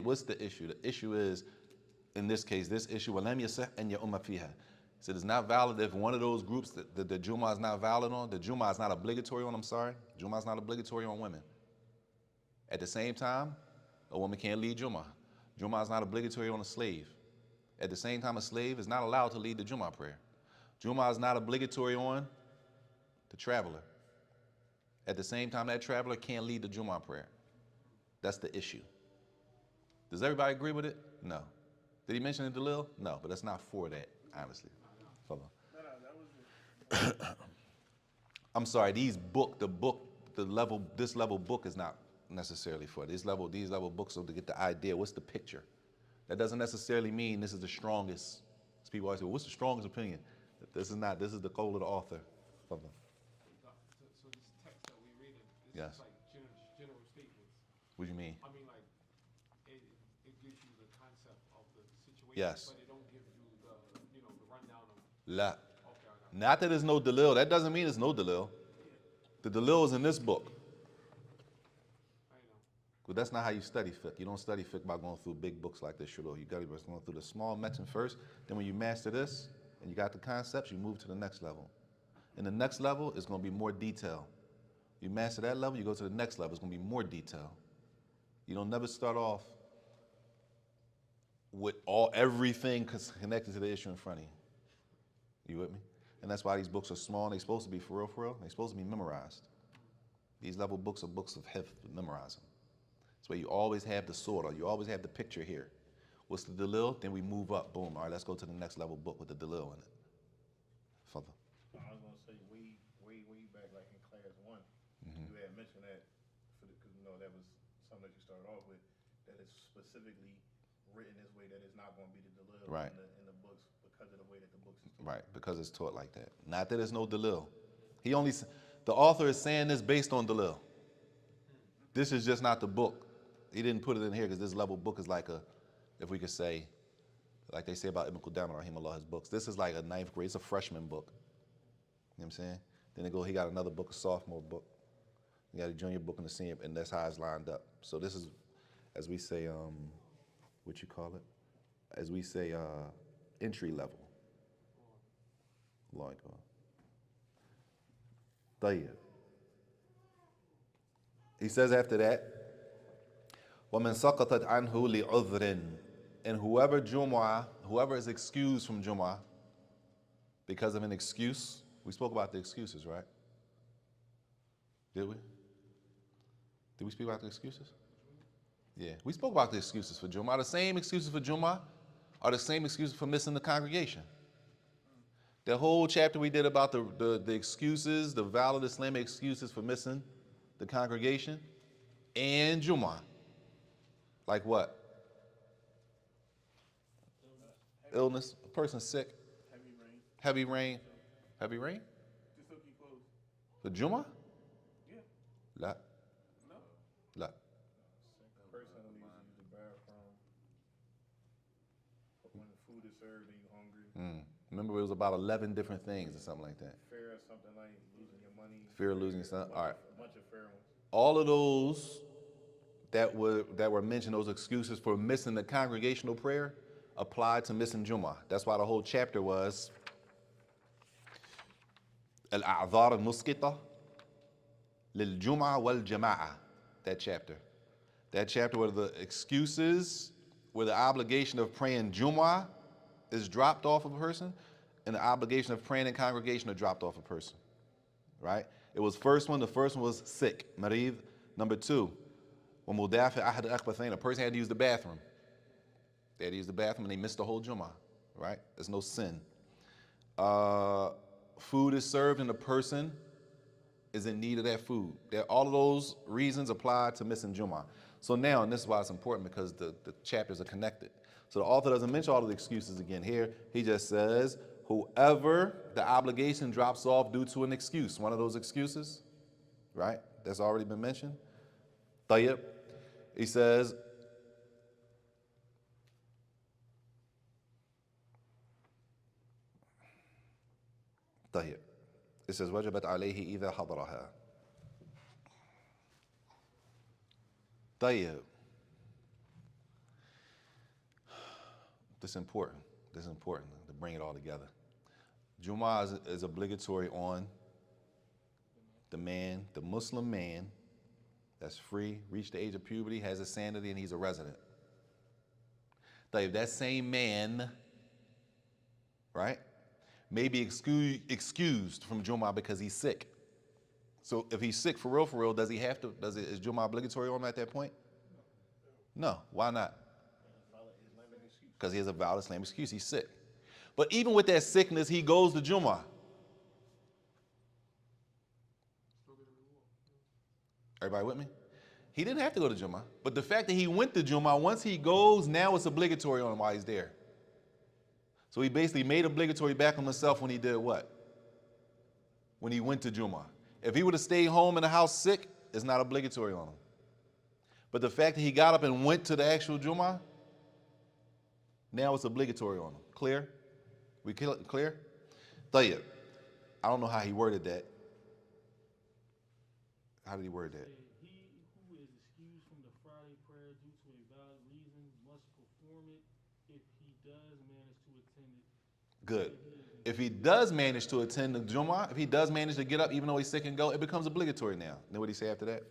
What's the issue? The issue is, in this case, this issue, وَلَمْ يَصِحْ أَنْ يَؤُمَّ فِيهَا. So it's not valid if one of those groups that the Jumu'ah is not valid on, the Jumu'ah is not obligatory on, Jumu'ah is not obligatory on women. At the same time, a woman can't lead Jumu'ah. Jumu'ah is not obligatory on a slave. At the same time, a slave is not allowed to lead the Jumu'ah prayer. Jumu'ah is not obligatory on the traveler. At the same time, that traveler can't lead the Jumu'ah prayer. That's the issue. Does everybody agree with it? No. Did he mention the dalil? No, but that's not for that, honestly. Follow. I'm sorry, this level book is not necessarily for it. These level books are to get the idea. What's the picture? That doesn't necessarily mean this is the strongest. As people always say, well, what's the strongest opinion? This is not. This is the call of the author. Follow. So this text that we read, it's Yes. just like general statements. What do you mean? I mean, like, it gives you the concept of the situation, Yes. but it don't give you the rundown of. La. Okay, I got it. Not that there's no dalil. That doesn't mean there's no dalil. The dalil is in this book. I know. But that's not how you study fiqh. You don't study fiqh by going through big books like this. You got to be going through the small metin first. Then when you master this and you got the concepts, you move to the next level. And the next level is going to be more detail. You master that level, you go to the next level. It's going to be more detail. You don't never start off with everything connected to the issue in front of you. You with me? And that's why these books are small. They're supposed to be for real. They're supposed to be memorized. These level books are books of hifz, memorizing. That's why you always have the surah, you always have the picture here. What's the dalil? Then we move up, boom. All right, let's go to the next level book with the dalil in it. Further. I was gonna say way back, like in class 1, you had mentioned that because you know that was something that you started off with, that it's specifically written this way, that it's not going to be the dalil Right. in the books because of the way that the books is taught. Right, because it's taught like that. Not that there's no dalil. The author is saying this based on dalil. This is just not the book. He didn't put it in here because this level book is like a, if we could say, like they say about Ibn Qudamah, rahimahullah, his books. This is like a 9th grade, it's a freshman book. You know what I'm saying? Then he got another book, a sophomore book. He got a junior book and a senior, and that's how it's lined up. So this is, as we say, what you call it? As we say, entry level. Like, طيب. He says after that, وَمَنْ سَقَطَتْ عَنْهُ لِعُذْرٍ. And whoever is excused from Jumu'ah because of an excuse, we spoke about the excuses, right? Did we? Did we speak about the excuses? Yeah, we spoke about the excuses for Jumu'ah. The same excuses for Jumu'ah are the same excuses for missing the congregation. The whole chapter we did about the excuses, the valid Islamic excuses for missing the congregation and Jumu'ah. Like what? Illness, a person sick, Heavy rain. heavy rain, Just so keep close. for Jumu'ah? Yeah. La, No. la. A person who needs to use the bathroom when the food is served and you're hungry. Remember, it was about 11 different things or something like that. Fear of something like losing your money. Fear of losing something. All right. A bunch of fair ones. All of those that were mentioned, those excuses for missing the congregational prayer, applied to missing Jumu'ah. That's why the whole chapter was Al-A'dhar al-Musqita lil-Jumu'ah wal-Jama'ah. That chapter. That chapter where the excuses, where the obligation of praying Jumu'ah is dropped off of a person, and the obligation of praying in congregation are dropped off a person. Right? It was first one, the first one was sick, marid. Number 2, when mudafi ahad al-akhbathain, a person had to use the bathroom. They had to use the bathroom and they missed the whole Jumu'ah, right? There's no sin. Food is served and the person is in need of that food. All of those reasons apply to missing Jumu'ah. So now, and this is why it's important, because the chapters are connected. So the author doesn't mention all of the excuses again here. He just says, whoever the obligation drops off due to an excuse, one of those excuses, right? That's already been mentioned. Tayyib. He says, طيب. It says وجبت عليه إذا حضرها. طيب. This is important. This is important to bring it all together. Jumu'ah is obligatory on the man, the Muslim man that's free, reached the age of puberty, has a sanity, and he's a resident. طيب, that same man, right, may be excused from Jumu'ah because he's sick. So if he's sick for real, does he have to, is Jumu'ah obligatory on him at that point? No. Why not? Because he has a valid Islamic excuse. He's sick. But even with that sickness, he goes to Jumu'ah. Everybody with me? He didn't have to go to Jumu'ah. But the fact that he went to Jumu'ah, once he goes, now it's obligatory on him while he's there. So he basically made obligatory back on himself when he did what? When he went to Jumu'ah. If he would have stayed home in the house sick, it's not obligatory on him. But the fact that he got up and went to the actual Jumu'ah, now it's obligatory on him. Clear? We clear? Tayyib. I don't know how he worded that. How did he word that? He who is excused from the Friday prayer due to a valid reason must perform it if he does manage to attend it. Good. If he does manage to attend the Jumu'ah, if he does manage to get up even though he's sick and go, it becomes obligatory now. Know what he say after that?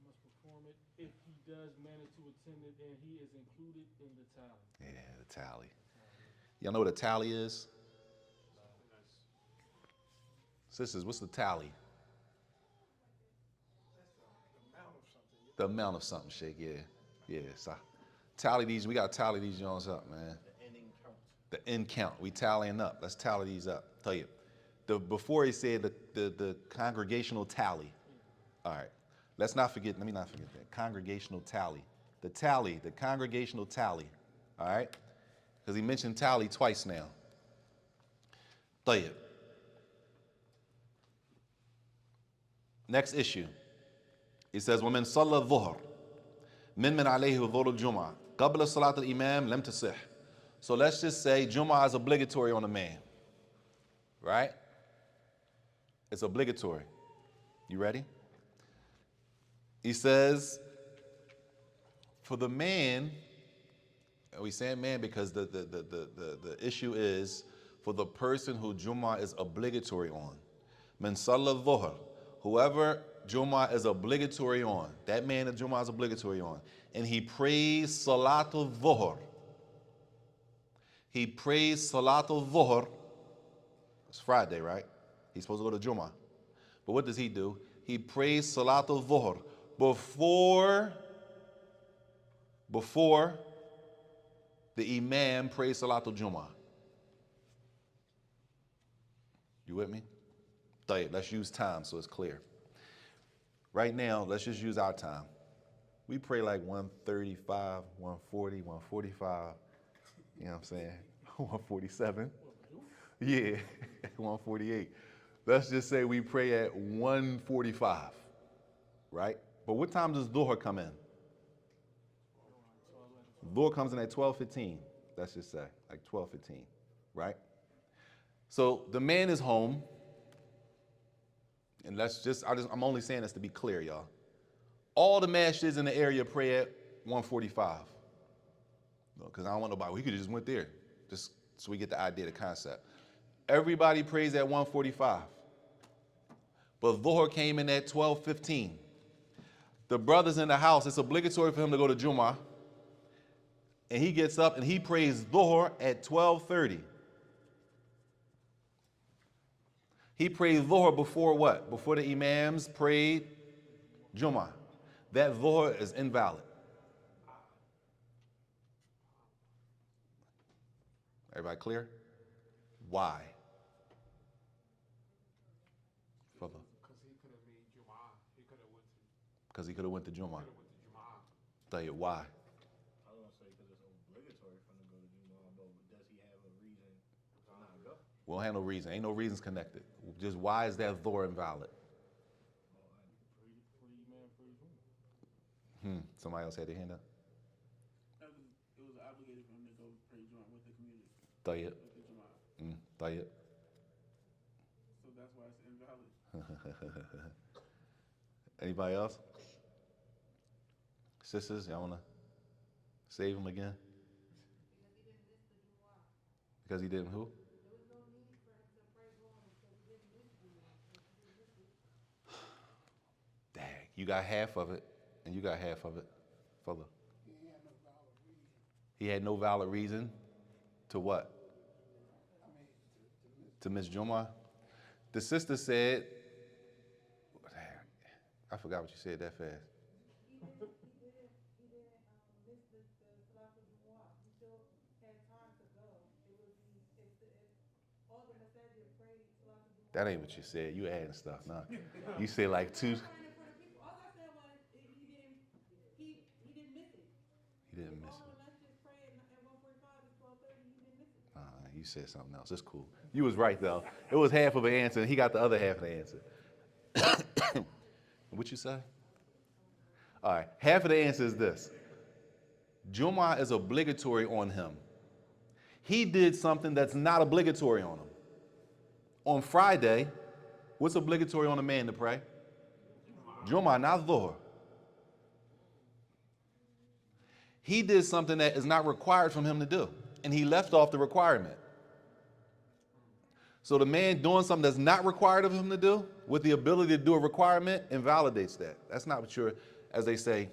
Must perform it if he does manage to attend it and he is included in the tally. Yeah, the tally. Y'all know what a tally is? Sisters, what's the tally? The amount of something. The amount of something, Sheikh, yeah. So tally these, we gotta tally these Jones up, man. The ending count. The end count, we tallying up. Let's tally these up. Tell you. Before he said the congregational tally. All right. Let me not forget that. Congregational tally. The congregational tally. All right? Because he mentioned tally twice now. طيب. Next issue. He says, وَمَنْ صَلَّى الظُّهْرِ مِنْ عَلَيْهِ وَظُهْرُ الْجُمْعَةِ قَبْلَ صَلَاةِ الْإِمَامِ لَمْ تَصِحْ. So let's just say Jumu'ah is obligatory on a man. Right? It's obligatory. You ready? He says, for the man, we saying man because the issue is for the person who Jumu'ah is obligatory on. Man salla dhuhr, whoever Jumu'ah is obligatory on, that man that Jumu'ah is obligatory on, and he prays Salatul Dhuhr. He prays Salatul Dhuhr. It's Friday, right? He's supposed to go to Jumu'ah. But what does he do? He prays Salatul Dhuhr before the Imam prays Salatul Jumu'ah. You with me? Let's use time so it's clear. Right now, let's just use our time. We pray like 135, 140, 145. You know what I'm saying? 147. Yeah, 148. Let's just say we pray at 145, right? But what time does Dhuhr come in? Dhuhr comes in at 12:15. Let's just say, like 12:15, right? So the man is home, and I'm only saying this to be clear, y'all. All the masjids in the area pray at 145. Because I don't want nobody, we could have just went there, just so we get the idea, the concept. Everybody prays at 145. But Dhuhr came in at 12:15. The brothers in the house, it's obligatory for him to go to Jumu'ah. And he gets up and he prays Dhuhr at 12:30. He prayed Dhuhr before what? Before the Imams prayed Jumu'ah. That Dhuhr is invalid. Everybody clear? Why? Because he could have made Jumu'ah. Because he could have went to Jumu'ah. Jumu'ah. Tell you why. I was gonna say because it's obligatory for him to go to Jumu'ah, but does he have a reason to not go? We don't have no reason. Ain't no reasons connected. Just why is that Dhuhr invalid? Somebody else had their hand up? It was obligated for him to go pray Jumu'ah with the community. Tayyib. With the Jumu'ah. Tayyib. So that's why it's invalid. Anybody else? Sisters, y'all wanna save him again? Because he didn't who? Dang, you got half of it, and you got half of it. Further. He had no valid reason to what? To miss Jumu'ah? The sister said, I forgot what you said that fast. He didn't miss the Salatul Jumu'ah. He still had time to go. All the masajid prayed Salatul Jumu'ah. That ain't what you said. You adding stuff, nah. You said like two. All I said was he didn't miss it. He didn't miss All it. the masjids prayed at 1:45 is 12:30. He didn't miss it. You said something else. It's cool. You was right though. It was half of an answer, and he got the other half of the answer. What you say? All right. Half of the answer is this. Jumu'ah is obligatory on him. He did something that's not obligatory on him. On Friday, what's obligatory on a man to pray? Jumu'ah, not Dhuhr. He did something that is not required from him to do, and he left off the requirement. So the man doing something that's not required of him to do, with the ability to do a requirement, invalidates that. That's not what you're, as they say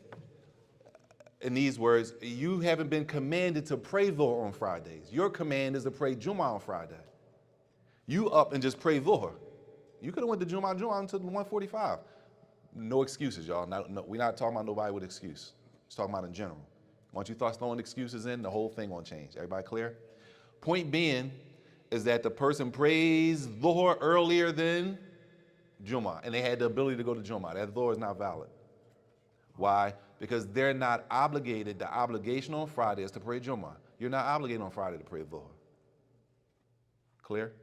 in these words, you haven't been commanded to pray Dhuhr on Fridays. Your command is to pray Jumu'ah on Friday. You up and just pray Dhuhr. You could have went to Jumu'ah until 1:45. No excuses, y'all. We're not talking about nobody with excuse. It's talking about in general. Once you start throwing excuses in, the whole thing won't change. Everybody clear? Point being is that the person prays Dhuhr earlier than Jumu'ah, and they had the ability to go to Jumu'ah. That Dhuhr is not valid. Why? Because they're not obligated. The obligation on Friday is to pray Jumu'ah. You're not obligated on Friday to pray Dhuhr. Clear?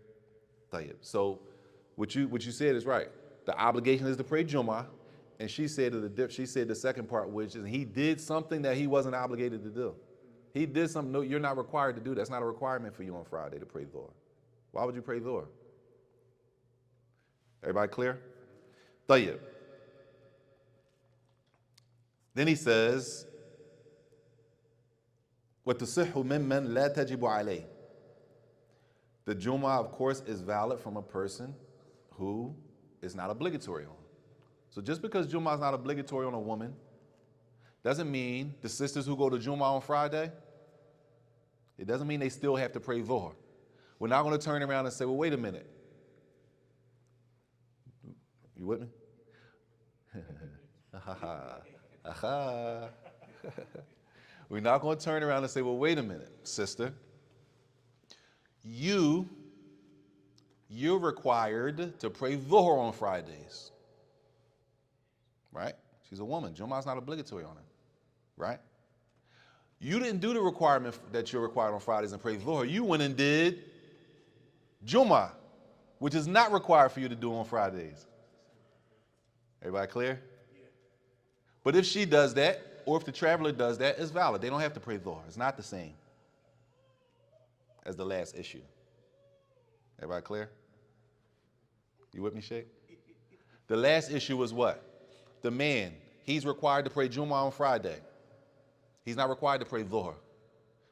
Tayyib. So what you said is right. The obligation is to pray Jumu'ah, and she said the second part, which is he did something that he wasn't obligated to do. He did something. No, you're not required to do. That's not a requirement for you on Friday to pray Dhuhr. Why would you pray Dhuhr? Everybody clear? Tayyib. Then he says, وَتُصِحُّ مِمَّنْ لَا تَجِبُ عَلَيْهِ. The Jumu'ah, of course, is valid from a person who is not obligatory on. So just because Jumu'ah is not obligatory on a woman, doesn't mean the sisters who go to Jumu'ah on Friday, it doesn't mean they still have to pray Dhuhr. We're not going to turn around and say, well, wait a minute. You with me? We're not going to turn around and say, well, wait a minute, sister. You're required to pray Dhuhr on Fridays. Right? She's a woman. Jumu'ah is not obligatory on her. Right? You didn't do the requirement that you're required on Fridays and pray Dhuhr. You went and did Jumu'ah, which is not required for you to do on Fridays. Everybody clear? Yeah. But if she does that, or if the traveler does that, it's valid. They don't have to pray Dhuhr. It's not the same as the last issue. Everybody clear? You with me, Sheikh? The last issue was what? The man, he's required to pray Jumu'ah on Friday. He's not required to pray Dhuhr.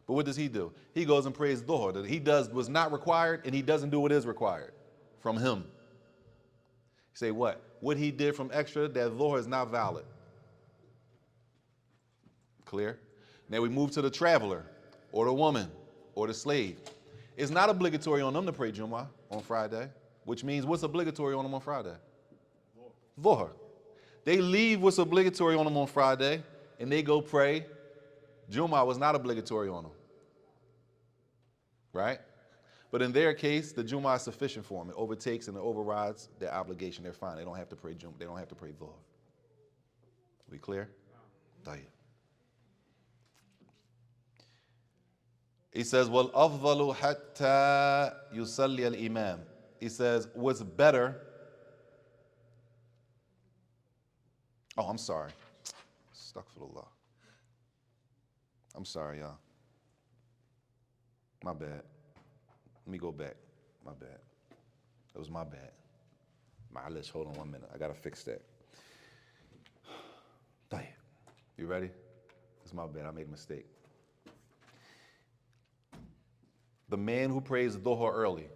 But what does he do? He goes and prays Dhuhr. That he does was not required, and he doesn't do what is required from him. You say what? What he did from extra, that Dhuhr is not valid. Clear? Now we move to the traveler, or the woman, or the slave. It's not obligatory on them to pray Jumu'ah on Friday, which means what's obligatory on them on Friday? Dhuhr. They leave what's obligatory on them on Friday, and they go pray. Jumu'ah was not obligatory on them. Right? But in their case, the Jumu'ah is sufficient for them. It overtakes and it overrides their obligation. They're fine. They don't have to pray Jumu'ah. They don't have to pray Dhuhr. We clear? Tayyib. He says, وَالْأَفْضَلُ حَتَّى يُصَلِّيَ الْإِمَامِ. He says, what's better. Oh, I'm sorry. Astaghfirullah. I'm sorry, y'all. My bad. Let me go back. My bad. It was my bad. Ma'alish, hold on 1 minute. I got to fix that. Tayyib. You ready? It's my bad. I made a mistake. The man who prays Dhuhr early,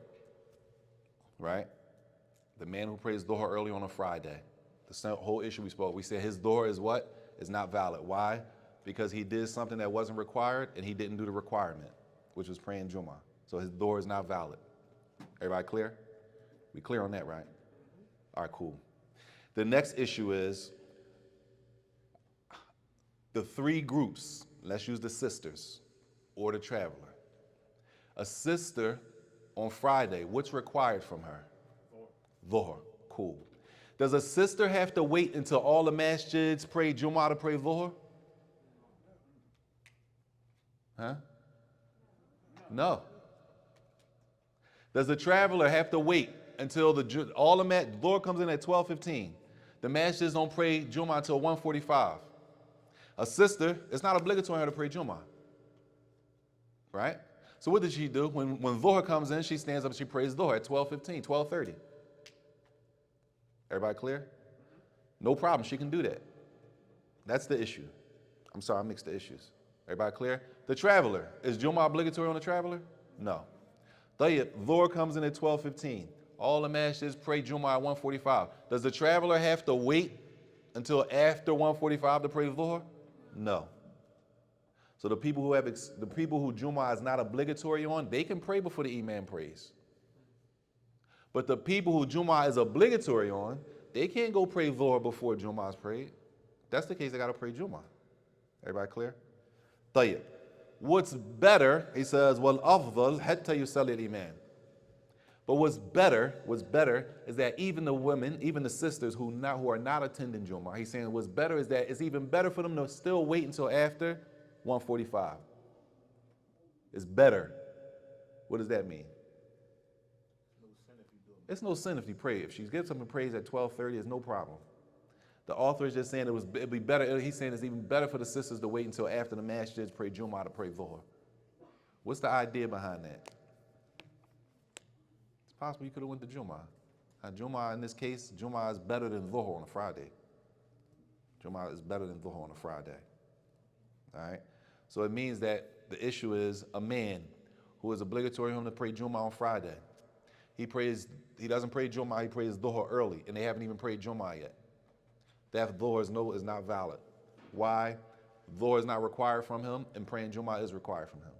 right? The man who prays Dhuhr early on a Friday. The whole issue we said his Dhuhr is what? Is not valid. Why? Because he did something that wasn't required and he didn't do the requirement, which was praying Jumu'ah. So his Dhuhr is not valid. Everybody clear? We clear on that, right? All right, cool. The next issue is the three groups. Let's use the sisters or the traveler. A sister on Friday, what's required from her? Dhuhr. Cool. Does a sister have to wait until all the masjids pray Jumu'ah to pray Dhuhr? Huh? No. Does the traveler have to wait until all the Dhuhr comes in at 12:15? The masjids don't pray Jumu'ah until 1:45. A sister, it's not obligatory on her to pray Jumu'ah. Right? So what does she do? When Dhuhr comes in, she stands up and she prays Dhuhr at 12:15, 12:30. Everybody clear? No problem. She can do that. That's the issue. I'm sorry, I mixed the issues. Everybody clear? The traveler. Is Jumu'ah obligatory on the traveler? No. Tayyib, Dhuhr comes in at 12:15. All the masjids pray Jumu'ah at 1:45. Does the traveler have to wait until after 1:45 to pray Dhuhr? No. So the people who Jumu'ah is not obligatory on, they can pray before the imam prays. But the people who Jumu'ah is obligatory on, they can't go pray Dhuhr before Jumu'ah is prayed. If that's the case, they got to pray Jumu'ah. Everybody clear? طيب. What's better, he says, وَالْأَفْضَلْ حَتَّى يُصَلِّي الْإِمَامِ. But what's better is that even the women, even the sisters who are not attending Jumu'ah, he's saying what's better is that it's even better for them to still wait until after 1:45. It's better. What does that mean? No sin if you do it. It's no sin if you pray. If she gets up and prays at 12:30, it's no problem. The author is just saying it'd be better. He's saying it's even better for the sisters to wait until after the masjids pray Jumu'ah to pray Dhuhr. What's the idea behind that? It's possible you could have went to Jumu'ah. Now, Jumu'ah in this case, Jumu'ah is better than Dhuhr on a Friday. Jumu'ah is better than Dhuhr on a Friday. All right. So it means that the issue is a man who is obligatory him to pray Jumu'ah on Friday. He doesn't pray Jumu'ah, he prays Dhuhr early, and they haven't even prayed Jumu'ah yet. That Dhuhr is not valid. Why? Dhuhr is not required from him, and praying Jumu'ah is required from him.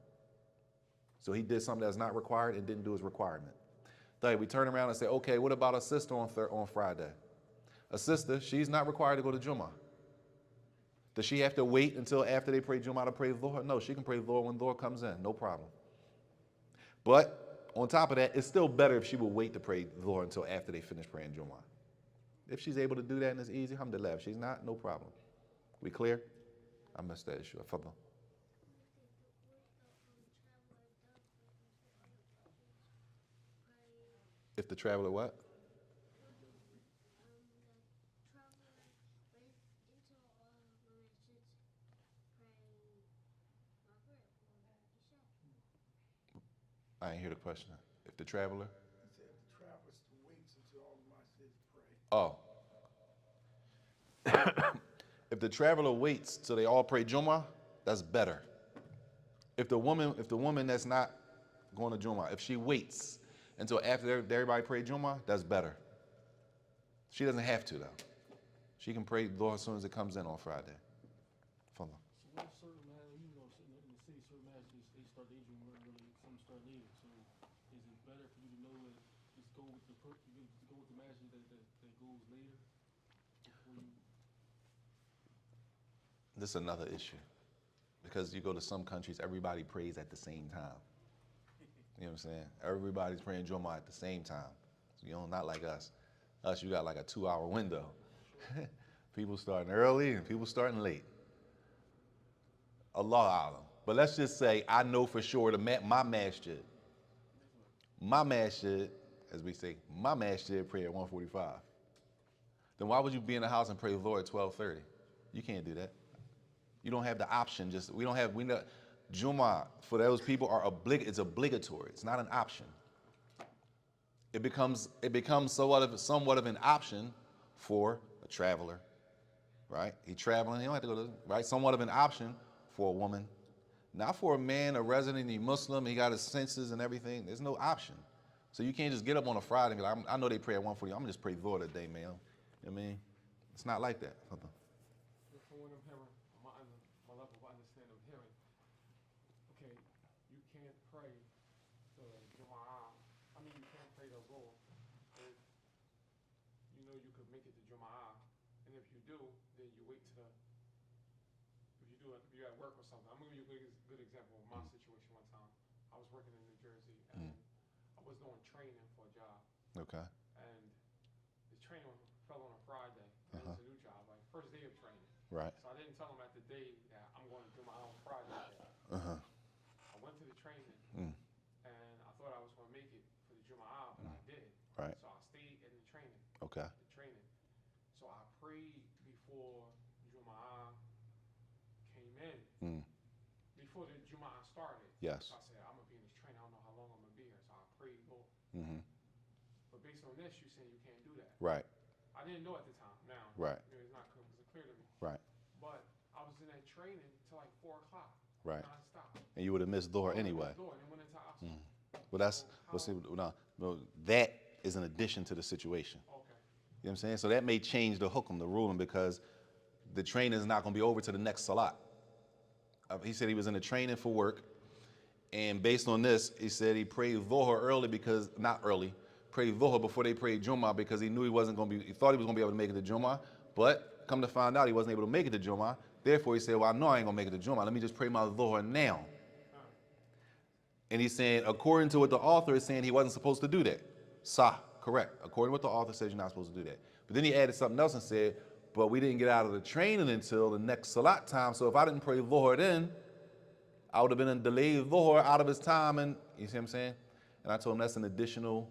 So he did something that's not required and didn't do his requirement. Then we turn around and say, okay, what about a sister on Friday? A sister, she's not required to go to Jumu'ah. Does she have to wait until after they pray Jumu'ah to pray Dhuhr? No, she can pray Dhuhr when Dhuhr comes in, no problem. But on top of that, it's still better if she will wait to pray Dhuhr until after they finish praying Jumu'ah. If she's able to do that and it's easy, alhamdulillah. If she's not, no problem. We clear? I missed that issue. Fadl. If the traveler what? I didn't hear the question. If the traveler? He said if the traveler waits until all the masjids pray. Oh. If the traveler waits till they all pray Jumu'ah, that's better. If the woman that's not going to Jumu'ah, if she waits until after everybody pray Jumu'ah, that's better. She doesn't have to though. She can pray Dhuhr as soon as it comes in on Friday. Fadl. So what certain in the city, certain masjids, they start their Jumu'ah early, some start later. So is it better for you to know that just go with the masjid that goes later before you? This is another issue. Because you go to some countries, everybody prays at the same time. You know what I'm saying? Everybody's praying Jumu'ah at the same time. So you know, not like us. Us, you got like a 2-hour window. People starting early and people starting late. Allah Alam. But let's just say I know for sure my masjid, as we say, my masjid pray at 1:45. Then why would you be in the house and pray Dhuhr at 12:30? You can't do that. You don't have the option. Jumu'ah for those people it's obligatory. It's not an option. It becomes somewhat of an option for a traveler, right? He's traveling, he don't have to go to, right? Somewhat of an option for a woman. Not for a man, a resident, he's Muslim, he got his senses and everything. There's no option. So you can't just get up on a Friday and be like, I know they pray at 1:40, I'm gonna just pray Dhuhr today, man. You know what I mean? It's not like that. From what I'm hearing, my level of understanding of hearing, okay, you can't pray the Jumu'ah. I mean, you can't pray the Dhuhr if you know you could make it to Jumu'ah, and if you do, then you wait to if you're at work or something. I'm gonna give you a good example of my situation one time. I was working in New Jersey, and I was doing training for a job. Okay. And the training fell on a Friday. And it was a new job, like first day of training. Right. So I didn't tell them at the day that I'm going to do my own Friday. I went to the training, and I thought I was going to make it for the Jumu'ah, but I didn't. Right. So I stayed in the training. Okay. The training. So I prayed before Jumu'ah came in. Before the Jumu'ah started. Yes. So I said, I'm going to be in this training. I don't know how long I'm going to be here. So I prayed both. But based on this, you're saying you can't do that. Right. I didn't know at the time. Now, Right. It's not clear to me. Right. But I was in that training till like 4 o'clock. Right. Non-stop. And you would have missed Dhuhr anyway. Door, and then went into hospital. But that is an addition to the situation. Okay. You know what I'm saying? So that may change the hukum, the ruling, because the training is not going to be over to the next salat. He said he was in the training for work, and based on this, he said he prayed Dhuhr early pray Dhuhr before they prayed Jumu'ah because he knew he thought he was going to be able to make it to Jumu'ah, but come to find out he wasn't able to make it to Jumu'ah. Therefore, he said, well, I know I ain't going to make it to Jumu'ah. Let me just pray my Dhuhr now. And he's saying, according to what the author is saying, he wasn't supposed to do that. Correct. According to what the author says, you're not supposed to do that. But then he added something else and said, but we didn't get out of the training until the next Salat time, so if I didn't pray Dhuhr then, I would have been in delayed Dhuhr out of his time, and you see what I'm saying? And I told him that's an additional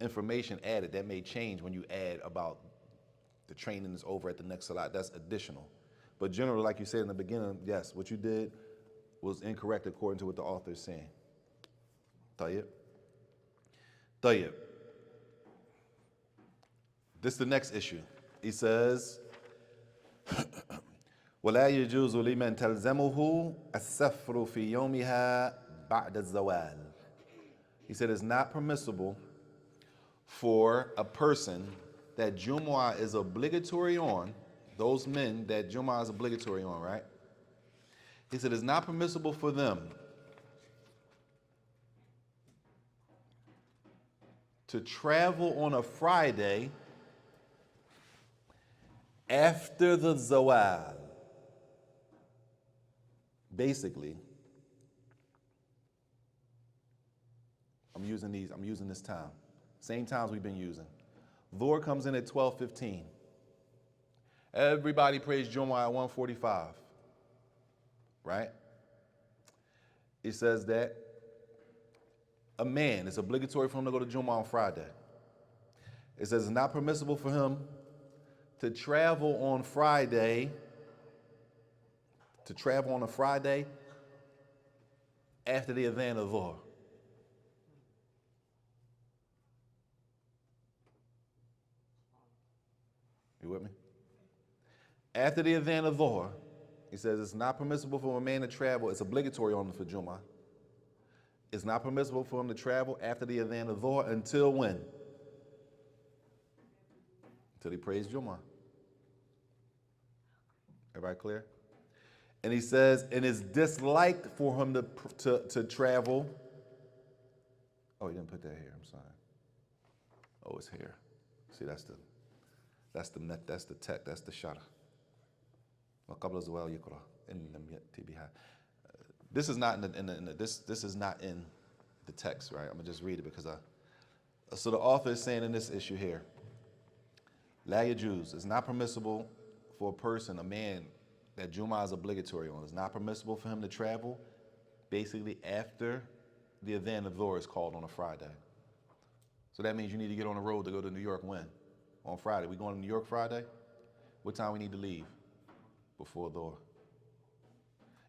information added that may change when you add about the training is over at the next Salat. That's additional. But generally, like you said in the beginning, yes, what you did was incorrect according to what the author is saying. Tayyib. This is the next issue. He says, ولا يجوز لمن تلزمه السفر في يومها بعد الزوال. He said it's not permissible for a person that Jumu'ah is obligatory on, those men that Jumu'ah is obligatory on, right? He said it's not permissible for them to travel on a Friday after the Zawal. Basically, I'm using this time. Same times we've been using. Dhuhr comes in at 12:15. Everybody prays Jumu'ah at 1:45. Right? It says that a man, it's obligatory for him to go to Jumu'ah on Friday. It says it's not permissible for him to travel on Friday, on a Friday after the adhan of Dhuhr. You with me? After the adhan of Dhuhr, he says it's not permissible for a man to travel. It's obligatory on him for Jumu'ah. It's not permissible for him to travel after the adhan of Dhuhr until when? Until he prays Jumu'ah. Everybody clear? And he says, and it's disliked for him to travel. Oh, he didn't put that here. I'm sorry. Oh, it's here. See, that's the tet, that's the shara. This is not in this is not in the text, right? I'm gonna just read it because so the author is saying in this issue here, La yajuz, it's not permissible for a person, a man that Jumu'ah is obligatory on. It's not permissible for him to travel basically after the adhan of Dhuhr is called on a Friday. So that means you need to get on the road to go to New York when? On Friday. We going to New York Friday? What time we need to leave? Before Dhuhr.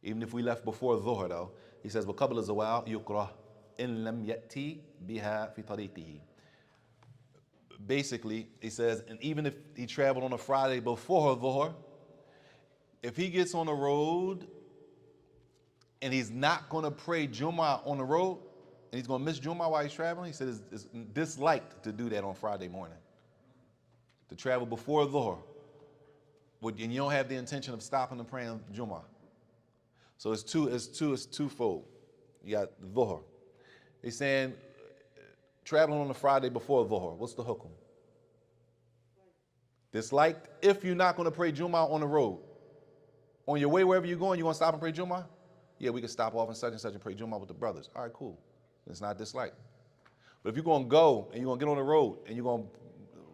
Even if we left before Dhuhr though, he says, وَقَبْلَ الزَّوَالِ يُقْرَأْ إِن لَمْ يَأْتِي بِهَا فِي طَرِيقِهِ. Basically, he says, and even if he traveled on a Friday before Dhuhr, if he gets on the road and he's not going to pray Jumu'ah on the road, and he's going to miss Jumu'ah while he's traveling, he said it's disliked to do that on Friday morning. To travel before Dhuhr, and you don't have the intention of stopping and praying Jumu'ah. So it's twofold. You got Dhuhr. He's saying traveling on a Friday before Dhuhr. What's the hukum? Disliked if you're not going to pray Jumu'ah on the road. On your way wherever you're going, you going to stop and pray Jumu'ah? Yeah, we can stop off in such and such and pray Jumu'ah with the brothers. All right, cool. It's not disliked. But if you're going to go and you're going to get on the road and you're going to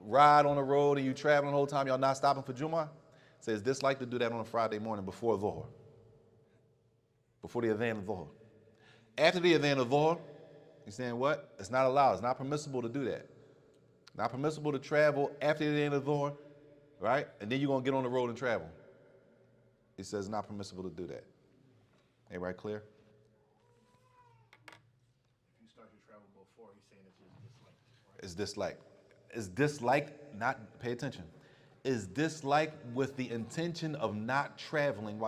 ride on the road and you traveling the whole time, y'all not stopping for Jumu'ah, it says disliked to do that on a Friday morning before Dhuhr. Before the adhan of Dhuhr. After the adhan of Dhuhr, he's saying what? It's not allowed. It's not permissible to do that. Not permissible to travel after the adhan of Dhuhr, right? And then you're going to get on the road and travel. He says it's not permissible to do that. Everybody clear? If you start your travel before, he's saying it's just disliked. Right? It's disliked. It's disliked, not, pay attention. Is disliked with the intention of not traveling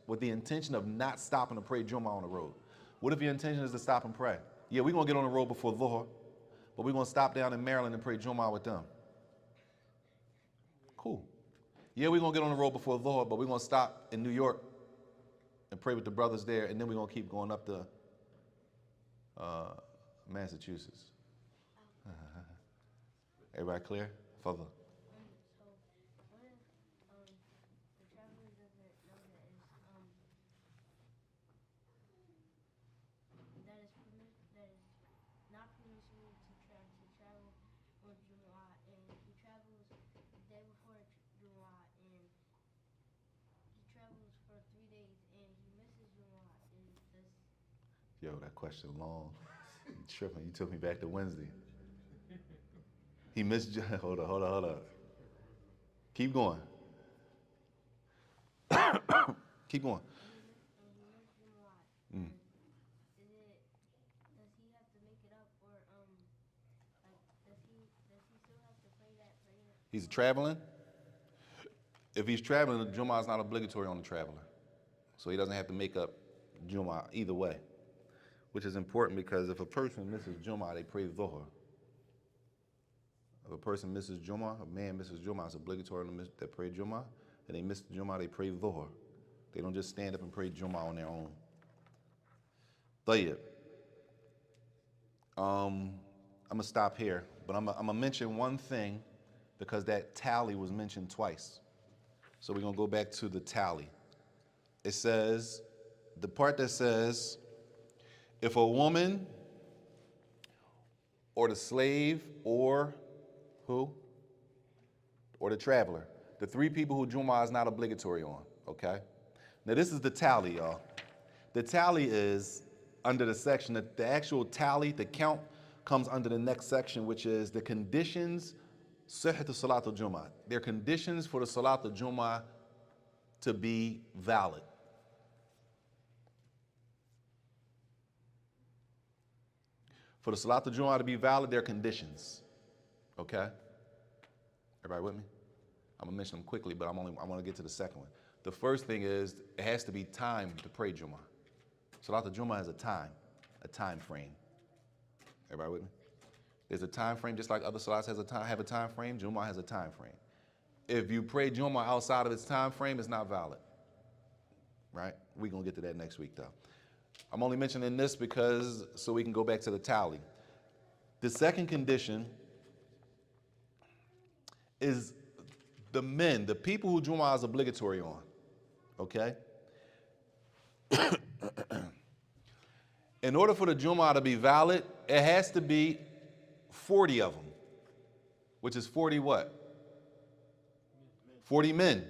with the intention of not stopping to pray Jumu'ah on the road. What if your intention is to stop and pray? Yeah, we're going to get on the road before Dhuhr, but we're going to stop down in Maryland and pray Jumu'ah with them. Cool. Yeah, we're going to get on the road before Dhuhr, but we're going to stop in New York and pray with the brothers there, and then we're going to keep going up to Massachusetts. Everybody clear? Further. So what if the traveler doesn't know that it's that is not permissible to travel on Jumu'ah, and he travels the day before Jumu'ah, and he travels for 3 days, and he misses Jumu'ah, and does Yo, that question long. You tripping. You took me back to Wednesday. He missed. Hold up. Keep going. Keep going. he missed Jumu'ah? Mm. Does he have to make it up, or like does he still have to pray that prayer? He's traveling. If he's traveling, the Jumu'ah is not obligatory on the traveler, so he doesn't have to make up Jumu'ah either way, which is important because if a person misses Jumu'ah, they pray Dhuhr. If a person misses Jumu'ah, a man misses Jumu'ah, it's obligatory on them that pray Jumu'ah, and they miss Jumu'ah, they pray Dhuhr. They don't just stand up and pray Jumu'ah on their own. Tayyib. I'm gonna stop here, but I'm gonna mention one thing because that tally was mentioned twice. So we're gonna go back to the tally. It says, the part that says, if a woman or the slave or who? Or the traveler. The three people who Jumu'ah is not obligatory on, okay? Now this is the tally, y'all. The tally is under the section, the actual tally, the count comes under the next section, which is the conditions, Sihhat Salatul Jumu'ah. They're conditions for the Salatul Jumu'ah to be valid. For the Salatul Jumu'ah to be valid, there are conditions. Okay? Everybody with me? I'm gonna mention them quickly, but I want to get to the second one. The first thing is it has to be time to pray Jumu'ah. Salatul Jumu'ah has a time frame. Everybody with me? There's a time frame, just like other salats have a time frame. Jumu'ah has a time frame. If you pray Jumu'ah outside of its time frame, it's not valid. Right? We're gonna get to that next week, though. I'm only mentioning this because so we can go back to the tally. The second condition is the men, the people who Jumu'ah is obligatory on, okay? In order for the Jumu'ah to be valid, it has to be 40 of them, which is 40 what? 40 men.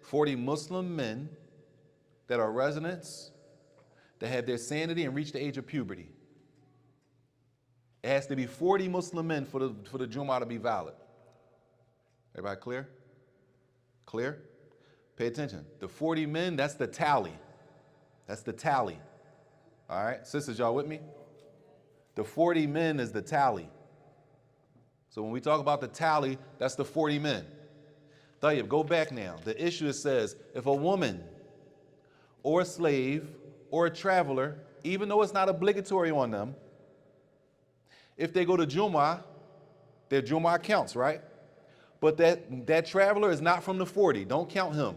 40 Muslim men that are residents, that have their sanity and reach the age of puberty. It has to be 40 Muslim men for the Jumu'ah to be valid. Everybody clear? Clear? Pay attention. The 40 men, that's the tally. That's the tally. All right? Sisters, y'all with me? The 40 men is the tally. So when we talk about the tally, that's the 40 men. Tayyib, go back now. The issue says, if a woman or a slave or a traveler, even though it's not obligatory on them, if they go to Jumu'ah, their Jumu'ah counts, right? But that traveler is not from the 40. Don't count him.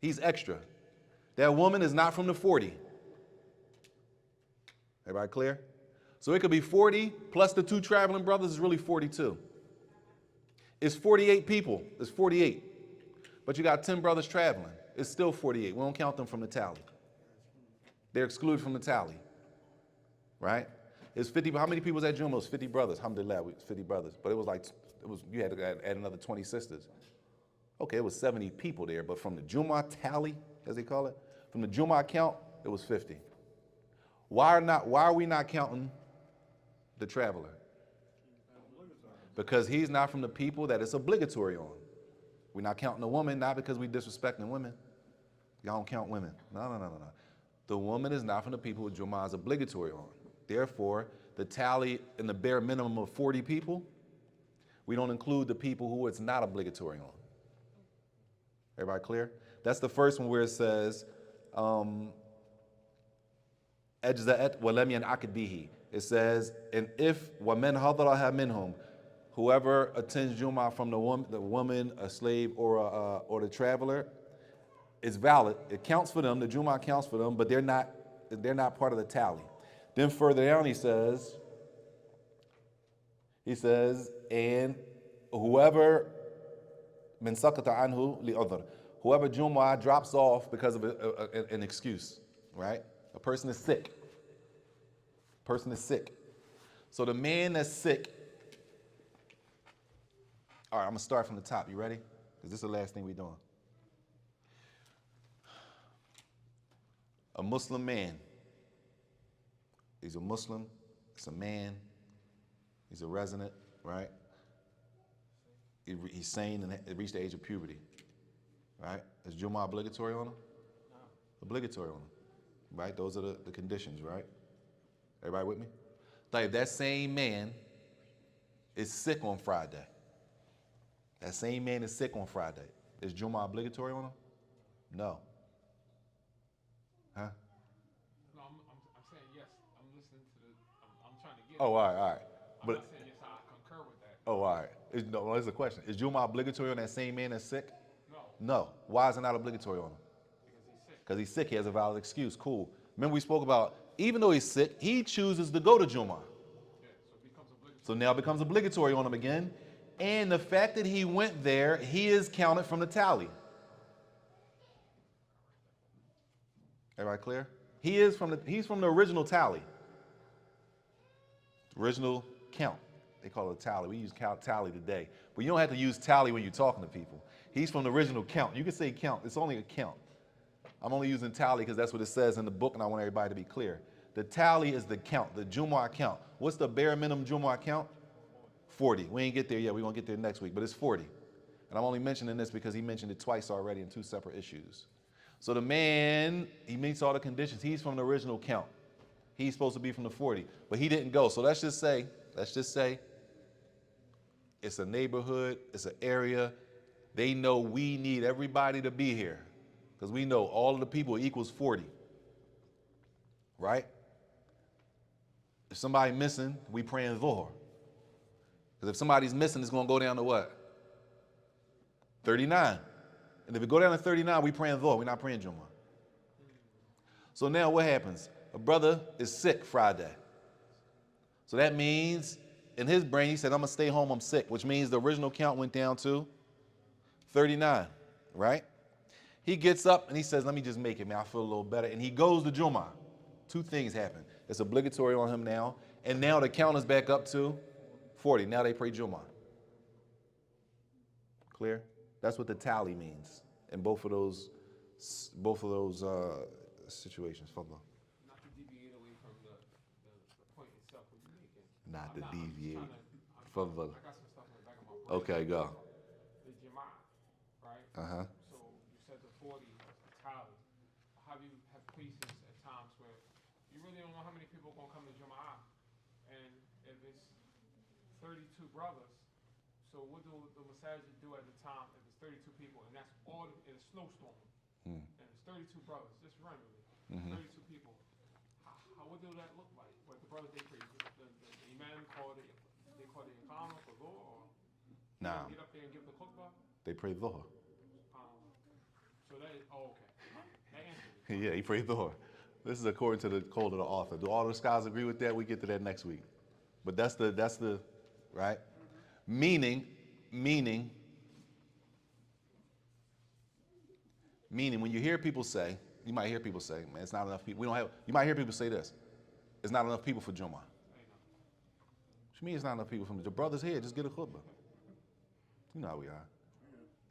He's extra. That woman is not from the 40. Everybody clear? So it could be 40 plus the two traveling brothers is really 42. It's 48 people. It's 48. But you got 10 brothers traveling. It's still 48. We don't count them from the tally. They're excluded from the tally. Right? It's 50. How many people was at Jumu'ah? It was 50 brothers. Alhamdulillah, it was 50 brothers. But you had to add another 20 sisters. Okay, it was 70 people there, but from the Jumu'ah tally, as they call it, from the Jumu'ah count, it was 50. Why are we not counting the traveler? Because he's not from the people that it's obligatory on. We're not counting the woman, not because we disrespecting women. Y'all don't count women. No. The woman is not from the people who Jumu'ah is obligatory on. Therefore, the tally in the bare minimum of 40 people, we don't include the people who it's not obligatory on. Everybody clear? That's the first one where it says, أجزأت ولم ينعقد به. It says, and if وَمَنْ حَضَرَهَا مِنْهُمْ, whoever attends Jumu'ah from the woman, a slave, or the traveler, is valid. It counts for them. The Jumu'ah counts for them, but they're not part of the tally. Then further down he says, He says, and whoever min sakata anhu li udhr, whoever Jumu'ah drops off because of an excuse, right? A person is sick. Person is sick. So the man that's sick, all right, I'm gonna start from the top. You ready? Because this is the last thing we're doing. A Muslim man. He's a Muslim. It's a man. He's a resident, right? He's sane and reached the age of puberty, right? Is Jumu'ah obligatory on him? No. Obligatory on him, right? Those are the conditions, right? Everybody with me? Like that same man is sick on Friday. That same man is sick on Friday. Is Jumu'ah obligatory on him? No. Huh? No, I'm saying yes. I'm listening to I'm trying to get. Oh, all right. I'm not saying yes. I concur with that. Oh, all right. No, that's a question. Is Jumu'ah obligatory on that same man that's sick? No. No. Why is it not obligatory on him? Because he's sick. Because he's sick. He has a valid excuse. Cool. Remember we spoke about, even though he's sick, he chooses to go to Jumu'ah. Yeah, so it becomes obligatory. So now it becomes obligatory on him again. And the fact that he went there, he is counted from the tally. Everybody clear? He's from the original tally. Original count. They call it a tally. We use tally today. But you don't have to use tally when you're talking to people. He's from the original count. You can say count. It's only a count. I'm only using tally because that's what it says in the book, and I want everybody to be clear. The tally is the count, the Jumu'ah count. What's the bare minimum Jumu'ah count? 40. We ain't get there yet. We're going to get there next week, but it's 40. And I'm only mentioning this because he mentioned it twice already in two separate issues. So the man, he meets all the conditions. He's from the original count. He's supposed to be from the 40, but he didn't go. So let's just say it's a neighborhood, it's an area. They know we need everybody to be here because we know all of the people equals 40, right? If somebody's missing, we praying Dhuhr. Because if somebody's missing, it's going to go down to what? 39. And if it go down to 39, we praying Dhuhr. We're not praying Jumu'ah. So now what happens? A brother is sick Friday. So that means in his brain, he said, I'm going to stay home, I'm sick, which means the original count went down to 39, right? He gets up and he says, let me just make it, man. I feel a little better. And he goes to Jumu'ah. Two things happen. It's obligatory on him now. And now the count is back up to 40. Now they pray Jumu'ah. Clear? That's what the tally means in both of those situations. Fadla. Not to deviate away from the point itself what you're making. Not to I'm deviate. I'm Fadla. I got some stuff in the back of my brain. Okay, go. The Jumu'ah, right? Uh-huh. So you said the 40 is the tally. How do you have cases at times where you really don't know how many people are going to come to Jumu'ah? And if it's 32 brothers, so what do the Saajid do at the time if it's 32 people and that's all in a snowstorm? And it's 32 brothers, just randomly, 32 people. What do that look like? What the brothers, they pray, the imam call the Iqamah for Dhuhr, or Nah. get up there and give the khutbah? They pray Dhuhr. So that is, oh, okay. That answers it. Yeah, he prayed Dhuhr. This is according to the code of the author. Do all the scholars agree with that? We get to that next week. But that's the right? Meaning, when you hear people say, you might hear people say, man, it's not enough people. You might hear people say this. It's not enough people for Jumu'ah. What you mean it's not enough people for the brothers here? Just get a khutbah. You know how we are.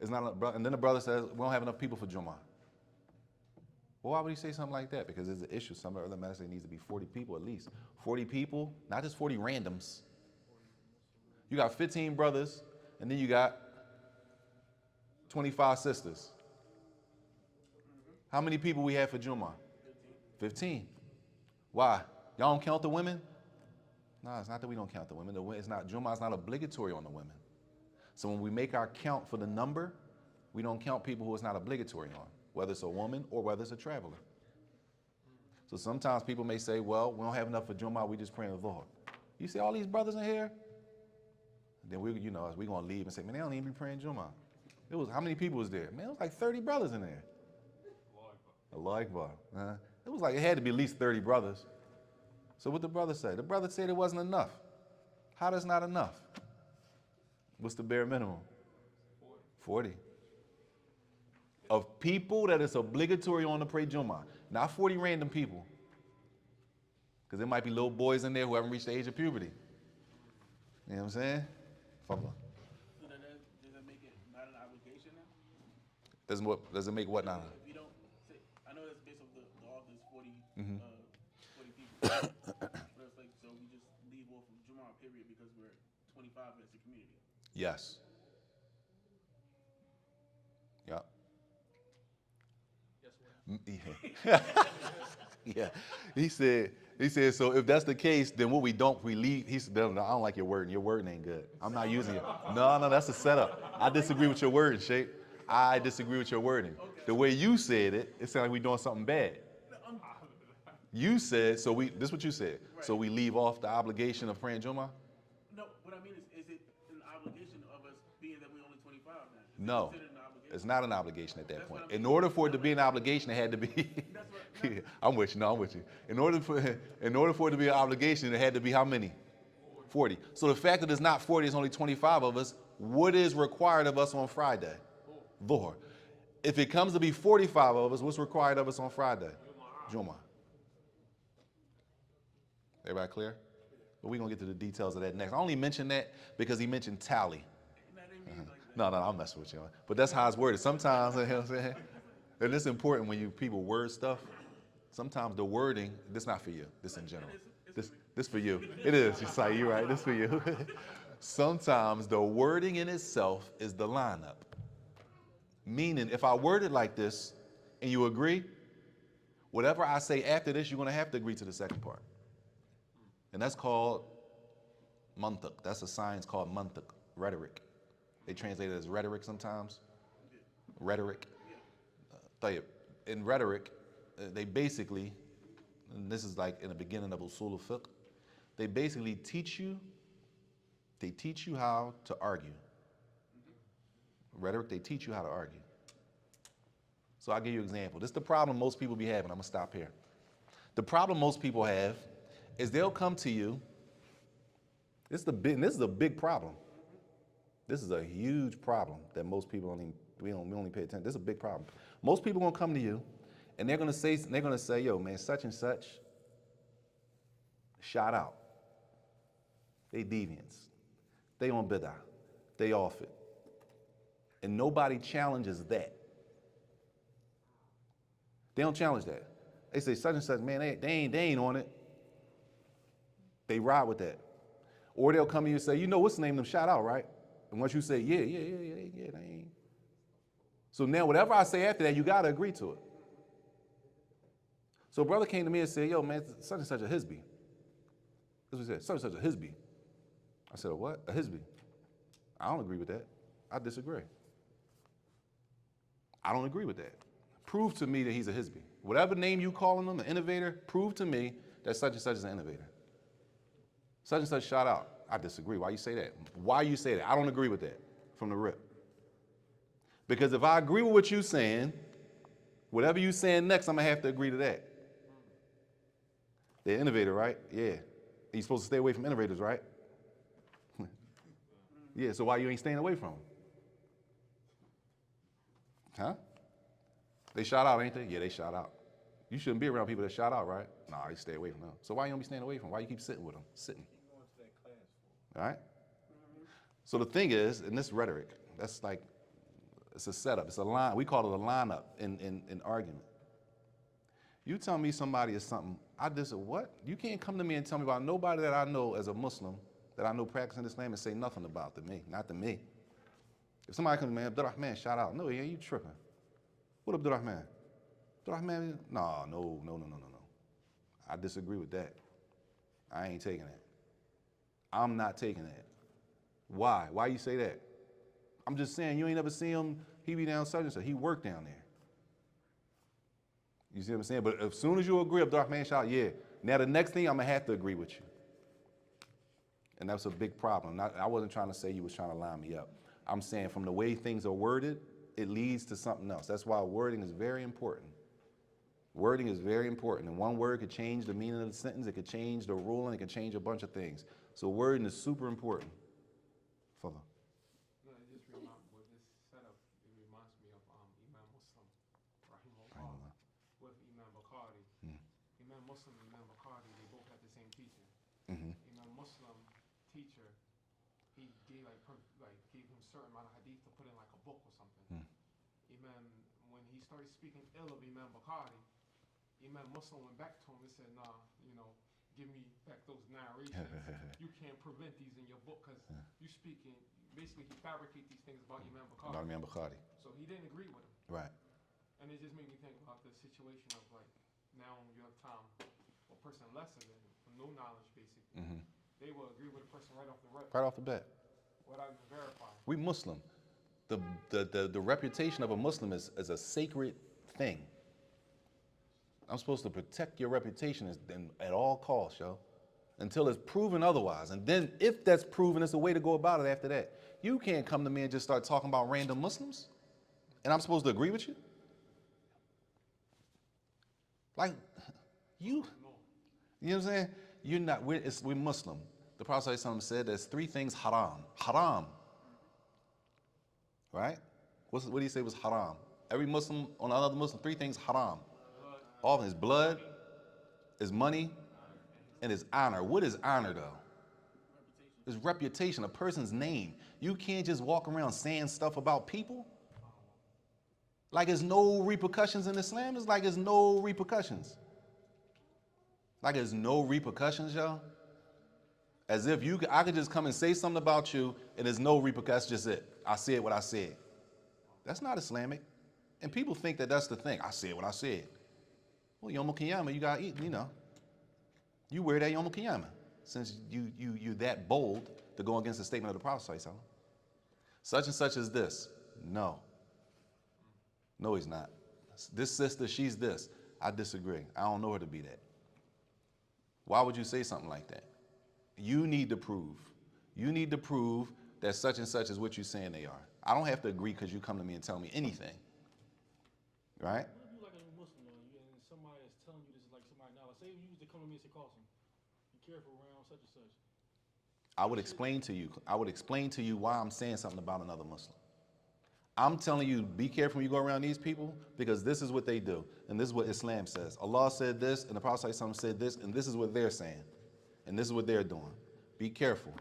It's not enough, and then the brother says, we don't have enough people for Jumu'ah. Well, why would he say something like that? Because there's an issue. Some other matters say it needs to be 40 people at least. 40 people, not just 40 randoms. You got 15 brothers, and then you got 25 sisters. How many people we have for Jumu'ah? 15. Why? Y'all don't count the women? No, it's not that we don't count the women. Jumu'ah is not obligatory on the women. So when we make our count for the number, we don't count people who it's not obligatory on, whether it's a woman or whether it's a traveler. So sometimes people may say, well, we don't have enough for Jumu'ah, we just praying the Dhuhr. You see all these brothers in here? Then we're going to leave and say, man, they don't even be praying Jumu'ah. How many people was there? Man, it was like 30 brothers in there. Allah Akbar. It was like, it had to be at least 30 brothers. So what the brother said? The brother said it wasn't enough. How that's not enough? What's the bare minimum? 40. Of people that it's obligatory on to pray Jumu'ah. Not 40 random people. Because there might be little boys in there who haven't reached the age of puberty. You know what I'm saying? Fumble. So does that make it not an obligation now? Does it make what now? If you don't say, I know that's based off the author's 40, Mm-hmm. 40 people. But it's like, so we just leave off of Jumu'ah period because we're 25 as a community. Yes. Yeah. Yeah. Yeah. He said, so if that's the case, then what we leave. He said, no, I don't like your wording. Your wording ain't good. I'm not using it. No, that's a setup. I disagree with your wording, Sheikh. I disagree with your wording. The way you said it, it sounded like we're doing something bad. You said, this is what you said. Right. So we leave off the obligation of praying Jumu'ah? No, what I mean is it an obligation of us being that we're only 25 now? Is it No, considered an obligation? it's not an obligation at that That's point. what I In mean. order for it to be an obligation, it had to be. Yeah, I'm with you. No, I'm with you. In order for it to be an obligation, it had to be how many? 40. So the fact that it's not 40, it's only 25 of us. What is required of us on Friday? Dhuhr. If it comes to be 45 of us, what's required of us on Friday? Jumu'ah. Everybody clear? But we're going to get to the details of that next. I only mention that because he mentioned tally. No, I'm messing with you. But that's how it's worded. Sometimes, you know what I'm saying? And it's important when people word stuff. Sometimes the wording, this not for you. This in general. This for you. It is. You're right. This for you. Sometimes the wording in itself is the lineup. Meaning, if I word it like this and you agree, whatever I say after this, you're going to have to agree to the second part. And that's called mantiq. That's a science called mantiq, rhetoric. They translate it as rhetoric sometimes. Rhetoric. In rhetoric, they basically, and this is like in the beginning of usul al-fiqh, they basically teach you how to argue. Rhetoric, they teach you how to argue. So I'll give you an example. This is the problem most people be having. I'm going to stop here. The problem most people have is they'll come to you. This is a big problem. This is a huge problem that most people we only pay attention. This is a big problem. Most people gonna come to you, and they're gonna say, yo, man, such and such, shout out. They deviants. They on bid'ah. They off it. And nobody challenges that. They don't challenge that. They say such and such, man, they ain't on it. They ride with that. Or they'll come to you and say, you know what's the name of them, shout out, right? And once you say, yeah, they ain't. So now whatever I say after that, you gotta agree to it. So a brother came to me and said, yo, man, such and such a Hizbi. That's what he said, such and such a Hizbi. I said, a what? A Hizbi. I don't agree with that. I disagree. I don't agree with that. Prove to me that he's a Hizbi. Whatever name you calling him, an innovator, prove to me that such and such is an innovator. Such and such shout out. I disagree. Why you say that? Why you say that? I don't agree with that from the rip. Because if I agree with what you're saying, whatever you're saying next, I'm going to have to agree to that. They're innovator, right? Yeah. You're supposed to stay away from innovators, right? Yeah, so why you ain't staying away from them? Huh? They shout out, ain't they? Yeah, they shout out. You shouldn't be around people that shout out, right? Nah, you stay away from them. So why you don't be staying away from them? Why you keep sitting with them? Sitting. All right? So the thing is, in this rhetoric, that's like, it's a setup. It's a line. We call it a lineup in argument. You tell me somebody is something, I just said, what? You can't come to me and tell me about nobody that I know as a Muslim, that I know practicing Islam and say nothing about to me, not to me. If somebody comes to me, Abdurrahman, shout out. No, yeah, you tripping. What Abdurrahman? Abdurrahman? No. I disagree with that. I ain't taking that. I'm not taking that. Why? Why you say that? I'm just saying, you ain't never seen him, he be down such and such. He worked down there. You see what I'm saying? But as soon as you agree, Abdurrahman shout, yeah. Now the next thing, I'm going to have to agree with you. And that's a big problem. I wasn't trying to say you was trying to line me up. I'm saying from the way things are worded, it leads to something else. That's why wording is very important. Wording is very important. And one word could change the meaning of the sentence. It could change the ruling. It could change a bunch of things. So wording is super important. Follow. No, it just reminds with this setup. It reminds me of Imam Muslim, rahimahullah, with Imam Bukhari. Imam Muslim and Imam Bukhari, they both had the same teacher. Imam Muslim teacher, he gave gave him a certain amount of hadith to put in like a book or something. Imam, when he started speaking ill of Imam Bukhari, Imam Muslim went back to him and said, "Nah, give me back those narrations. You can't prevent these in your book because you speaking." Basically, he fabricate these things about Imam Bukhari. About Imam Bukhari. So he didn't agree with him. Right. And it just made me think about the situation of like, now you have time, a person lesser than with no knowledge basically, they will agree with a person right off the rip. Right off the bat. Without even verifying. We Muslim. The reputation of a Muslim is a sacred thing. I'm supposed to protect your reputation at all costs, yo, until it's proven otherwise. And then if that's proven, it's a way to go about it after that. You can't come to me and just start talking about random Muslims, and I'm supposed to agree with you? Like, you know what I'm saying? You're not, we're Muslim. The Prophet said there's 3 things haram. Haram. Right? What did he say was haram? Every Muslim, on another Muslim, 3 things haram. All his blood, his money, and his honor. What is honor, though? His reputation, a person's name. You can't just walk around saying stuff about people. Like there's no repercussions in Islam. It's like there's no repercussions. Like there's no repercussions, y'all. As if I could just come and say something about you and there's no repercussions, just it. I said what I said. That's not Islamic. And people think that that's the thing. I said what I said. Well, Yom Kiyyamah, you got to eat, You wear that Yom Kiyyamah since you're that bold to go against the statement of the Prophet. Such and such is this. No. No, he's not. This sister, she's this. I disagree. I don't know her to be that. Why would you say something like that? You need to prove. You need to prove that such and such is what you're saying they are. I don't have to agree because you come to me and tell me anything. Right? What if you like a Muslim and somebody is telling you this is like somebody now? Like, say you used to come to me and say, Carlson, be careful around such and such. I would explain to you. I would explain to you why I'm saying something about another Muslim. I'm telling you, be careful when you go around these people because this is what they do. And this is what Islam says. Allah said this and the Prophet said this and this is what they're saying. And this is what they're doing. Be careful.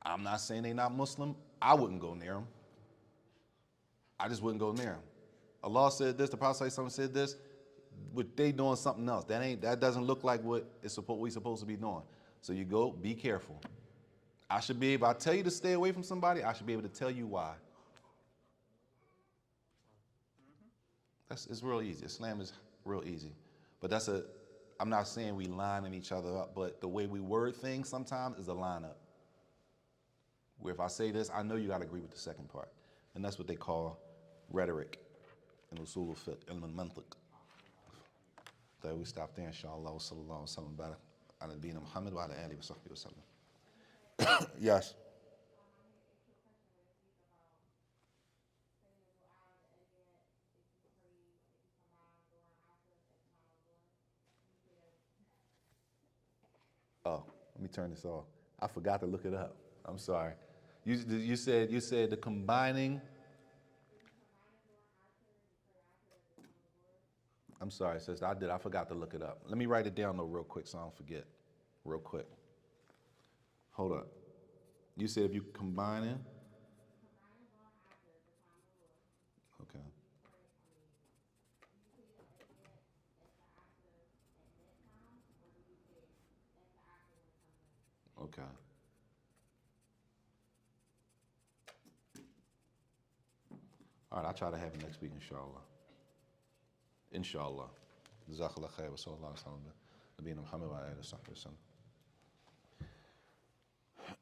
I'm not saying they're not Muslim. I wouldn't go near them. I just wouldn't go near them. Allah said this, the Prophet said this, but they doing something else. That doesn't look like what we supposed to be doing. So you go, be careful. I tell you to stay away from somebody, I should be able to tell you why. It's real easy. Islam is real easy. But I'm not saying we lining each other up, but the way we word things sometimes is a lineup. Where if I say this, I know you got to agree with the second part. And that's what they call rhetoric in usul al-fiqh, ilm al-mantiq. So we stop there, inshallah. Wa sallallahu wa sallam barak ala nabiyyina Muhammad wa ala alihi wa sahbihi wa sallam. Yes. Oh, let me turn this off. I forgot to look it up. I'm sorry. You said the combining. I'm sorry, sister. I forgot to look it up. Let me write it down though real quick so I don't forget. Real quick. Hold up. You said if you combining. Okay. Okay. All right, I'll try to have it next week, inshallah. Inshallah. Jazakallah khair wa sallallahu alaihi wa sallam. Nabiyina Muhammad wa alihi wa sahbihi wa sallam.